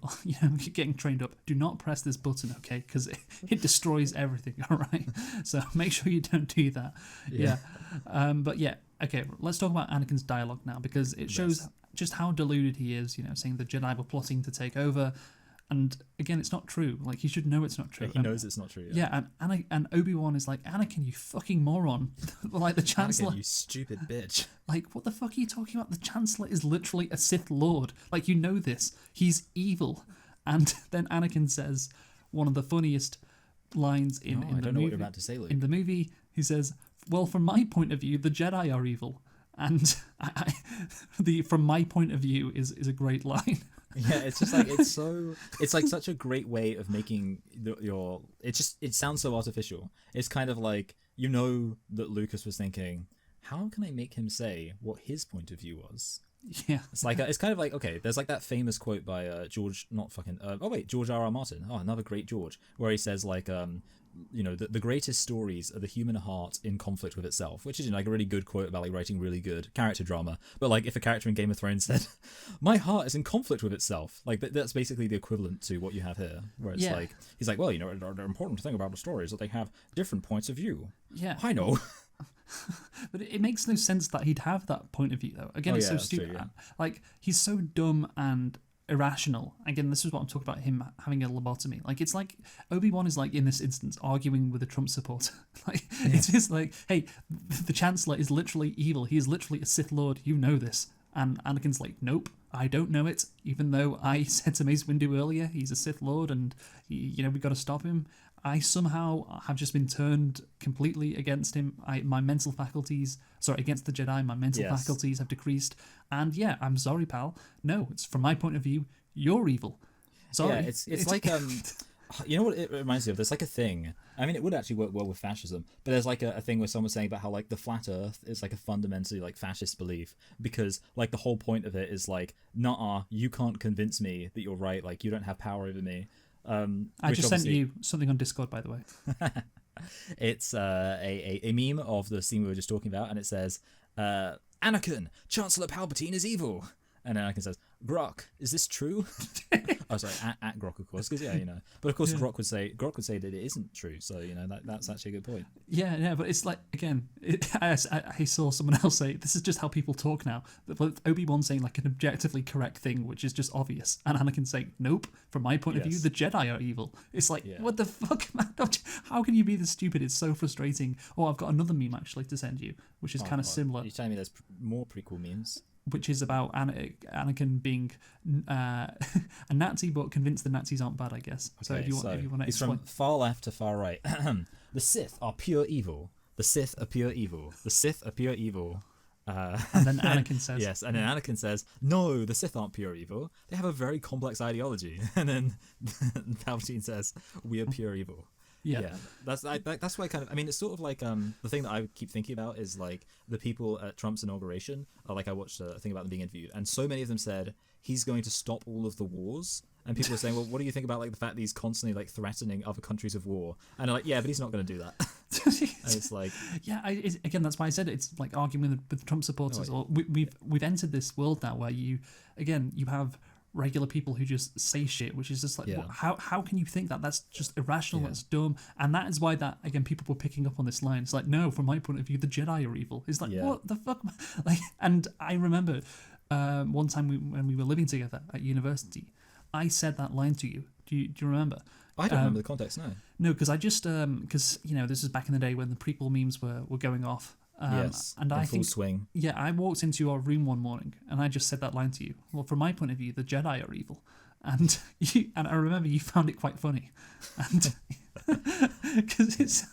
B: getting trained up. Do not press this button, okay? Because it destroys everything. All right. So make sure you don't do that. Yeah. But yeah. Okay, let's talk about Anakin's dialogue now, because it shows just how deluded he is, saying the Jedi were plotting to take over. And again, it's not true. Like, he should know it's not true.
A: He knows it's not true.
B: Yeah, and Obi-Wan is like, Anakin, you fucking moron. Like, the Chancellor...
A: Anakin, you stupid bitch.
B: Like, what the fuck are you talking about? The Chancellor is literally a Sith Lord. Like, you know this. He's evil. And then Anakin says one of the funniest lines in the movie.
A: I don't know what you're about to say, Luke.
B: In the movie, he says... Well, from my point of view, the Jedi are evil, and from my point of view is a great line.
A: Yeah, it's just like it's like such a great way of making it sounds so artificial. It's kind of like that Lucas was thinking, how can I make him say what his point of view was?
B: Yeah,
A: it's like it's kind of like, okay, there's like that famous quote by George R.R. Martin. Oh, another great George, where he says like the greatest stories are the human heart in conflict with itself, which is like a really good quote about like writing really good character drama. But like if a character in Game of Thrones said, "My heart is in conflict with itself," like that's basically the equivalent to what you have here, where it's like he's like, well, the important thing about the story is that they have different points of view.
B: Yeah,
A: I know.
B: But it makes no sense that he'd have that point of view, though. Again, it's so stupid. True, yeah. Like, he's so dumb and irrational. Again, this is what I'm talking about, him having a lobotomy. Like, it's like Obi-Wan is like, in this instance, arguing with a Trump supporter. Like, it's just like, hey, the Chancellor is literally evil. He is literally a Sith Lord. You know this. And Anakin's like, nope, I don't know it. Even though I said to Mace Windu earlier, he's a Sith Lord and, we've got to stop him. I somehow have just been turned completely against him. Against the Jedi, my mental faculties have decreased. And yeah, I'm sorry, pal. No, it's from my point of view, you're evil. Sorry.
A: Yeah, it's like, you know what it reminds me of? There's like a thing. I mean, it would actually work well with fascism, but there's like a thing where someone's saying about how like the flat earth is like a fundamentally like fascist belief, because like the whole point of it is like, nah, you can't convince me that you're right. Like, you don't have power over me.
B: I just sent you something on Discord, by the way.
A: It's a meme of the scene we were just talking about, and it says, Anakin, Chancellor Palpatine is evil. And Anakin says, Grok, is this true? Oh, sorry, at Grok, of course, because But of course, Grok would say that it isn't true. So that's actually a good point.
B: Yeah, but it's like, again, I saw someone else say this is just how people talk now. But Obi-Wan saying like an objectively correct thing, which is just obvious, and Anakin saying, "Nope, from my point of view, the Jedi are evil." It's like, what the fuck, man? How can you be this stupid? It's so frustrating. Oh, I've got another meme actually to send you, which is kind of similar.
A: You're telling me there's more prequel memes?
B: Which is about Anakin being a Nazi, but convinced the Nazis aren't bad, I guess. Okay, so if you want to
A: it's
B: explain.
A: from far left to far right. The Sith are pure evil. The Sith are pure evil. The Sith are pure evil.
B: And then Anakin says...
A: Yes, and then Anakin says, no, the Sith aren't pure evil. They have a very complex ideology. And then Palpatine says, we are pure evil. Yeah, that's why kind of. I mean, it's sort of like the thing that I keep thinking about is like the people at Trump's inauguration. Like I watched a thing about them being interviewed, and so many of them said he's going to stop all of the wars. And people are saying, well, what do you think about like the fact that he's constantly like threatening other countries of war? And they're like, yeah, but he's not going to do that. And it's like,
B: again, that's why I said it's like arguing with the Trump supporters. Or we've entered this world now where you have regular people who just say shit, which is just like, how can you think that? That's just irrational. That's dumb. And that is why that, again, people were picking up on this line. It's like, no, from my point of view, the Jedi are evil. It's like, what the fuck? Like, and I remember one time when we were living together at university, I said that line to you. Do you remember?
A: I don't remember the context, no.
B: No, because I just because this is back in the day when the prequel memes were going off.
A: And I think full swing.
B: Yeah, I walked into your room one morning and I just said that line to you. Well, from my point of view, the Jedi are evil, and I remember you found it quite funny, and because it's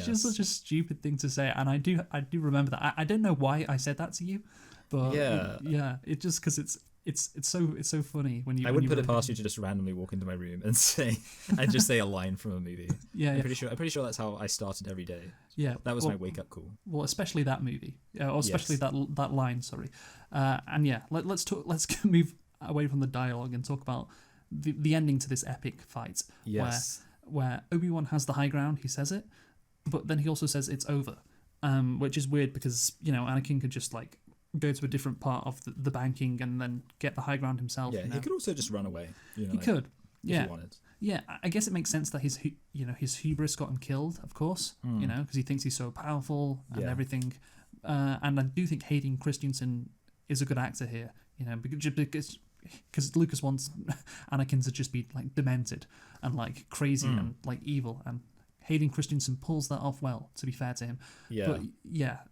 B: just such a stupid thing to say, and I do remember that. I don't know why I said that to you, but it just because it's so funny when you.
A: I wouldn't put it past you to just randomly walk into my room and just say a line from a movie. I'm pretty sure that's how I started every day.
B: Yeah,
A: that was my wake up call.
B: Well, especially that movie, or especially that line. Sorry, and let's move away from the dialogue and talk about the ending to this epic fight.
A: Yes,
B: where Obi-Wan has the high ground. He says it, but then he also says it's over, which is weird because Anakin could just like go to a different part of the banking and then get the high ground himself.
A: Yeah, he could also just run away.
B: He could.
A: If he wanted.
B: Yeah, I guess it makes sense that his hubris got him killed, of course, because he thinks he's so powerful and everything. And I do think Hayden Christensen is a good actor here, because Lucas wants Anakin to just be like demented and like crazy and like evil, and Hayden Christensen pulls that off well, to be fair to him.
A: Yeah.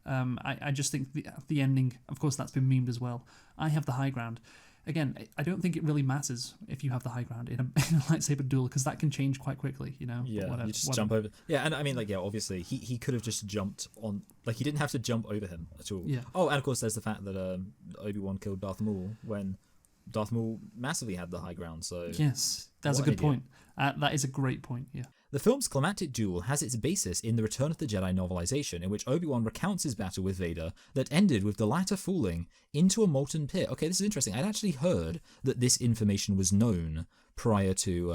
B: But I just think the ending, of course, that's been memed as well. I have the high ground. Again, I don't think it really matters if you have the high ground in a lightsaber duel, because that can change quite quickly,
A: Yeah, you just jump over. Yeah, and I mean, obviously, he could have just jumped on, he didn't have to jump over him at all.
B: Yeah.
A: Oh, and of course, there's the fact that Obi-Wan killed Darth Maul when Darth Maul massively had the high ground, so...
B: Yes, that's a good point. That is a great point, yeah.
A: The film's climactic duel has its basis in the Return of the Jedi novelization, in which Obi-Wan recounts his battle with Vader that ended with the latter falling into a molten pit. Okay, this is interesting. I'd actually heard that this information was known prior to...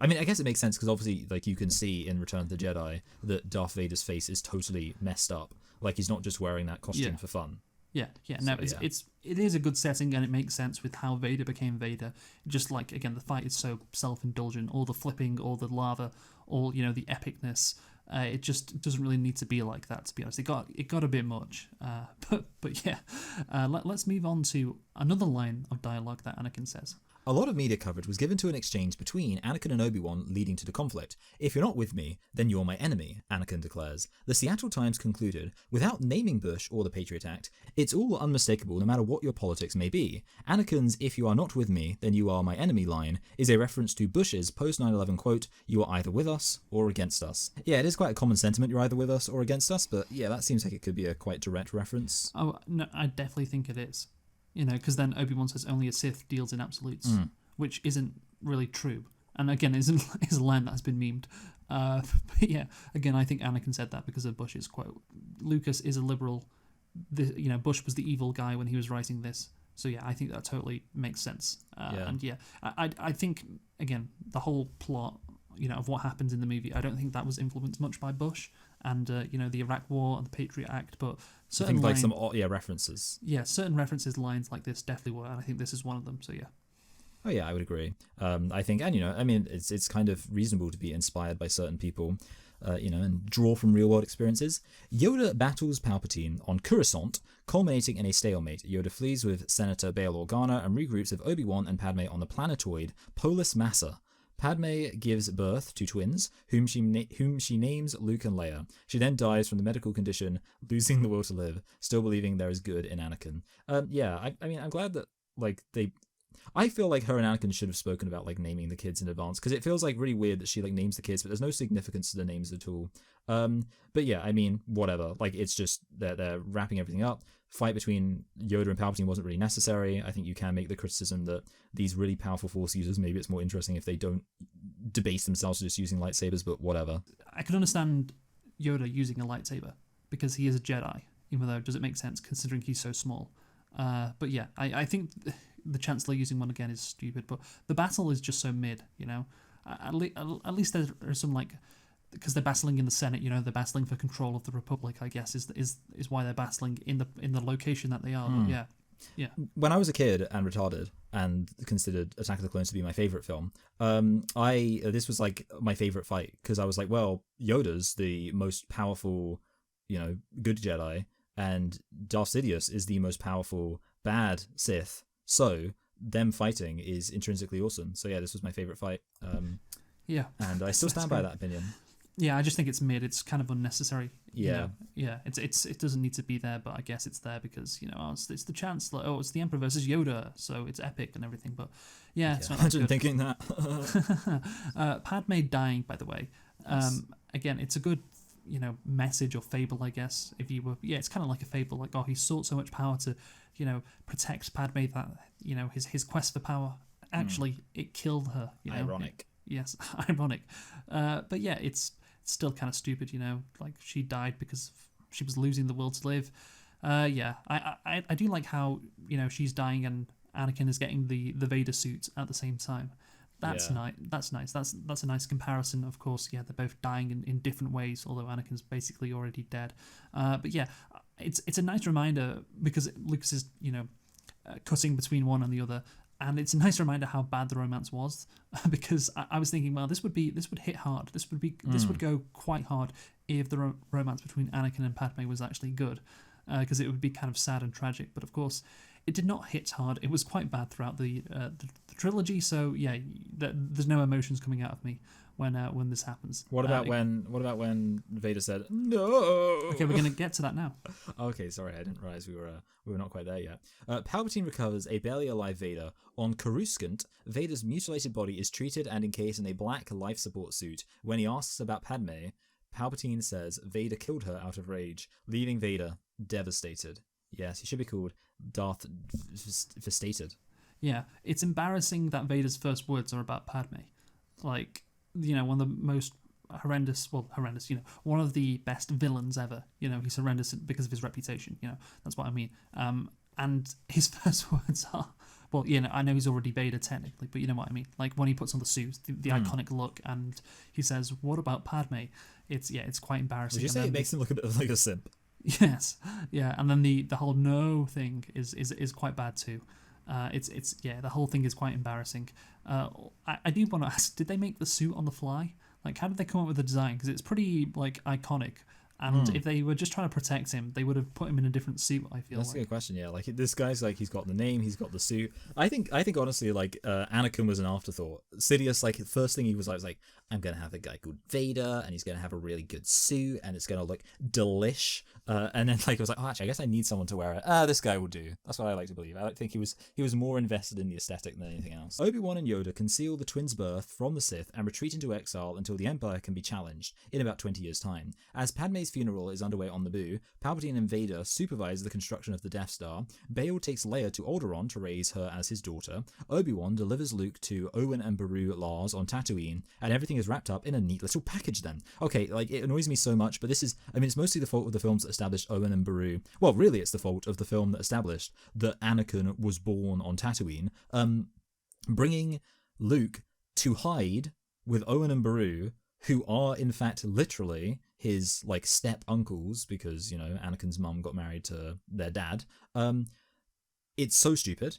A: I mean, I guess it makes sense because obviously, you can see in Return of the Jedi that Darth Vader's face is totally messed up. He's not just wearing that costume for fun.
B: Yeah. No, it is a good setting, and it makes sense with how Vader became Vader. Just again, the fight is so self-indulgent. All the flipping, all the lava, all the epicness. It just doesn't really need to be like that. To be honest, it got a bit much. But yeah, let's move on to another line of dialogue that Anakin says.
A: A lot of media coverage was given to an exchange between Anakin and Obi-Wan leading to the conflict. If you're not with me, then you're my enemy, Anakin declares. The Seattle Times concluded, without naming Bush or the Patriot Act, it's all unmistakable no matter what your politics may be. Anakin's "if you are not with me, then you are my enemy" line is a reference to Bush's post-9/11 quote, "You are either with us or against us." Yeah, it is quite a common sentiment, you're either with us or against us, but yeah, that seems like it could be a quite direct reference.
B: Oh, no, I definitely think it is. Because then Obi-Wan says only a Sith deals in absolutes, which isn't really true. And again, is a line that has been memed. But yeah, again, I think Anakin said that because of Bush's quote. Lucas is a liberal. Bush was the evil guy when he was writing this. So yeah, I think that totally makes sense. And yeah, I think, again, the whole plot, of what happens in the movie, I don't think that was influenced much by Bush. and the Iraq War and the Patriot Act, but
A: I
B: certain
A: think like some references.
B: Yeah, certain references, lines like this definitely were, and I think this is one of them. So yeah.
A: Oh yeah, I would agree. I think, and I mean, it's kind of reasonable to be inspired by certain people, and draw from real world experiences. Yoda battles Palpatine on Coruscant, culminating in a stalemate. Yoda flees with Senator Bail Organa and regroups with Obi-Wan and Padme on the planetoid Polis Massa. Padme gives birth to twins, whom she names Luke and Leia. She then dies from the medical condition, losing the will to live, still believing there is good in Anakin. I mean, I'm glad that I feel like her and Anakin should have spoken about like naming the kids in advance, because it feels like really weird that she like names the kids, but there's no significance to the names at all. But yeah, I mean, whatever. Like, it's just they're wrapping everything up. Fight between Yoda and Palpatine wasn't really necessary. I think you can make the criticism that these really powerful Force users, maybe it's more interesting if they don't debase themselves to just using lightsabers, but whatever.
B: I can understand Yoda using a lightsaber because he is a Jedi, even though does it make sense considering he's so small? But yeah, I think the Chancellor using one again is stupid, but the battle is just so mid, At least there's some like, because they're battling in the Senate, they're battling for control of the Republic, I guess, is why they're battling in the location that they are. But yeah.
A: When I was a kid and retarded and considered Attack of the Clones to be my favorite film, this was like my favorite fight, because I was like, well, Yoda's the most powerful, good Jedi, and Darth Sidious is the most powerful bad Sith. So them fighting is intrinsically awesome. So yeah, this was my favorite fight.
B: Yeah,
A: and I still stand by that opinion.
B: Yeah, I just think it's mid. It's kind of unnecessary.
A: Yeah,
B: it doesn't need to be there, but I guess it's there because it's the Chancellor. Oh, it's the Emperor versus Yoda, so it's epic and everything. But yeah, it's not
A: imagine
B: good.
A: thinking that.
B: Padme dying, by the way. Yes. Again, it's a good message or fable, I guess. If you were, it's kind of like a fable. Like, oh, he sought so much power to, protect Padme that his quest for power actually it killed her.
A: Ironic.
B: Yes, ironic. But yeah, it's still kind of stupid, like she died because she was losing the will to live. I do like how, she's dying and Anakin is getting the Vader suit at the same time. That's nice. That's nice. That's a nice comparison. Of course, yeah, they're both dying in different ways, although Anakin's basically already dead. But yeah, it's a nice reminder because Lucas is, cutting between one and the other. And it's a nice reminder how bad the romance was, because I was thinking, well, this would hit hard. This would go quite hard if the romance between Anakin and Padme was actually good, because it would be kind of sad and tragic. But of course, it did not hit hard. It was quite bad throughout the trilogy. So yeah, there's no emotions coming out of me when this happens.
A: What about when Vader said no?
B: Okay, we're gonna get to that now.
A: Okay, sorry, I didn't realize we were not quite there yet. Palpatine recovers a barely alive Vader on Coruscant. Vader's mutilated body is treated and encased in a black life support suit. When he asks about Padme, Palpatine says Vader killed her out of rage, leaving Vader devastated. Yes, he should be called Darth Devastated.
B: Yeah, it's embarrassing that Vader's first words are about Padme. Like, one of the most horrendous, one of the best villains ever. He's horrendous because of his reputation. That's what I mean. And his first words are, well, I know he's already Vader technically, but you know what I mean. Like when he puts on the suit, the iconic look, and he says, "What about Padme?" It's quite embarrassing.
A: Would you say it makes him look a bit like a simp?
B: Yes, yeah, and then the whole no thing is quite bad too. The whole thing is quite embarrassing. I do want to ask, did they make the suit on the fly? Like, how did they come up with the design? Because it's pretty like iconic. And if they were just trying to protect him, they would have put him in a different suit, I feel.
A: That's a good question, yeah. Like, this guy's like, he's got the name, he's got the suit. I think honestly, like, Anakin was an afterthought. Sidious, like, the first thing he was like, I'm going to have a guy called Vader, and he's going to have a really good suit, and it's going to look delish. And then, like, I was like, oh, actually, I guess I need someone to wear it. This guy will do. That's what I like to believe. I think he was more invested in the aesthetic than anything else. Obi-Wan and Yoda conceal the twins' birth from the Sith and retreat into exile until the Empire can be challenged in about 20 years' time. As Padme's funeral is underway on Naboo, Palpatine and Vader supervise the construction of the Death Star. Bail takes Leia to Alderaan to raise her as his daughter. Obi-Wan delivers Luke to Owen and Beru Lars on Tatooine, and everything is wrapped up in a neat little package then. Okay, like, it annoys me so much, but this is, I mean, it's mostly the fault of the films that established Owen and Beru. Well, really, it's the fault of the film that established that Anakin was born on Tatooine. Bringing Luke to hide with Owen and Beru, who are, in fact, literally his like step uncles, because Anakin's mum got married to their dad. It's so stupid.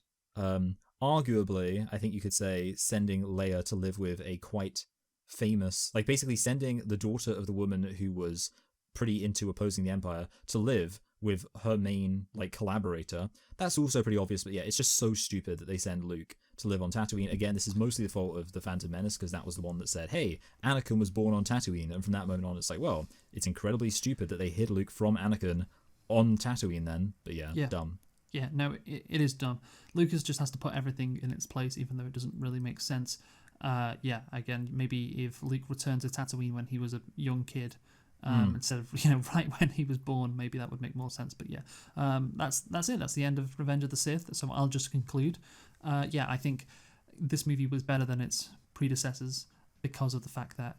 A: Arguably, I think you could say sending Leia to live with a quite famous, like basically sending the daughter of the woman who was pretty into opposing the Empire to live with her main like collaborator. That's also pretty obvious, but yeah, it's just so stupid that they send Luke to live on Tatooine. Again, this is mostly the fault of the Phantom Menace, because that was the one that said, hey, Anakin was born on Tatooine, and from that moment on, it's like, well, it's incredibly stupid that they hid Luke from Anakin on Tatooine then, but yeah. Dumb.
B: Yeah, no, it is dumb. Lucas just has to put everything in its place, even though it doesn't really make sense. Again, maybe if Luke returned to Tatooine when he was a young kid, instead of right when he was born, maybe that would make more sense. But yeah, that's it. That's the end of Revenge of the Sith. So I'll just conclude. I think this movie was better than its predecessors because of the fact that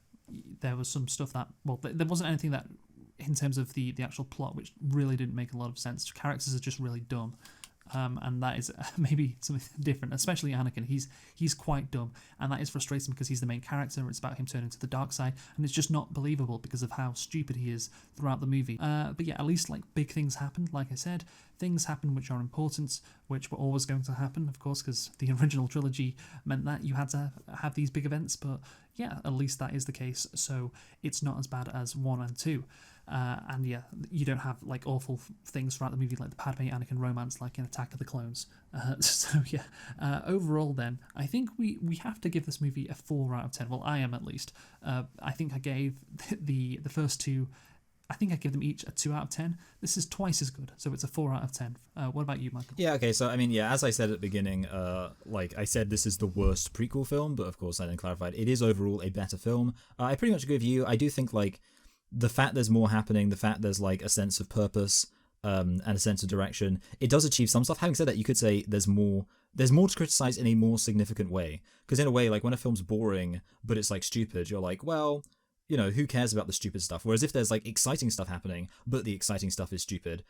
B: there was some stuff that, well, there wasn't anything that, in terms of the actual plot, which really didn't make a lot of sense. Characters are just really dumb. And that is maybe something different, especially Anakin. He's quite dumb, and that is frustrating because he's the main character. It's about him turning to the dark side, and it's just not believable because of how stupid he is throughout the movie. But yeah, at least like big things happened. Like I said, things happen which are important, which were always going to happen, of course, because the original trilogy meant that you had to have these big events. But yeah, at least that is the case. So it's not as bad as 1 and 2. And yeah, you don't have like awful things throughout the movie like the Padme Anakin romance like in Attack of the Clones. Overall then, I think we have to give this movie a 4 out of 10. Well, I am at least. I think I gave the first two, I think I give them each a 2 out of 10. This is twice as good, so it's a 4 out of 10. What about you, Michael?
A: Yeah, okay, so I mean, yeah, as I said at the beginning, like I said, this is the worst prequel film, but of course I then clarified it is overall a better film. I pretty much agree with you. I do think like the fact there's more happening, the fact there's like a sense of purpose and a sense of direction, it does achieve some stuff. Having said that, you could say there's more to criticize in a more significant way. Because in a way, like when a film's boring but it's like stupid, you're like, well, who cares about the stupid stuff? Whereas if there's like exciting stuff happening, but the exciting stuff is stupid,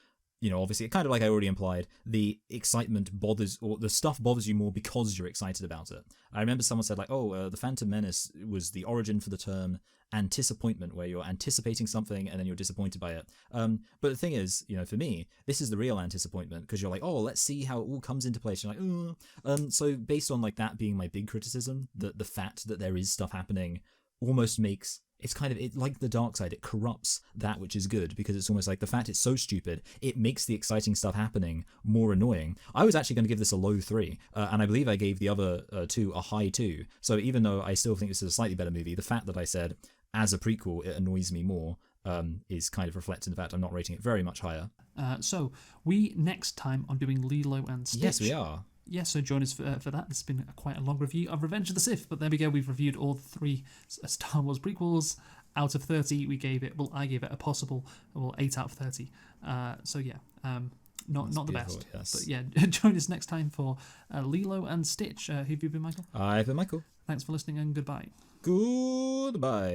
A: obviously, kind of like I already implied, the excitement bothers, or the stuff bothers you more because you're excited about it. I remember someone said like, the Phantom Menace was the origin for the term anticipatment, where you're anticipating something and then you're disappointed by it. But the thing is, for me, this is the real anticipatment, because you're like, let's see how it all comes into place. You're like, so based on like that being my big criticism, the fact that there is stuff happening almost makes, it's kind of like the dark side, it corrupts that which is good, because it's almost like the fact it's so stupid, it makes the exciting stuff happening more annoying. I was actually going to give this a low 3, and I believe I gave the other 2 a high 2. So even though I still think this is a slightly better movie, the fact that I said as a prequel it annoys me more is kind of reflected in the fact I'm not rating it very much higher.
B: So we next time are doing Lilo and Stitch.
A: Yes, we are.
B: Yeah, so join us for that. This has been quite a long review of Revenge of the Sith, but there we go. We've reviewed all 3 Star Wars prequels. Out of 30, I gave it a possible 8 out of 30. Not the best. Yes. But yeah, join us next time for Lilo and Stitch. Who have you been, Michael?
A: I've been Michael.
B: Thanks for listening and goodbye.
A: Goodbye.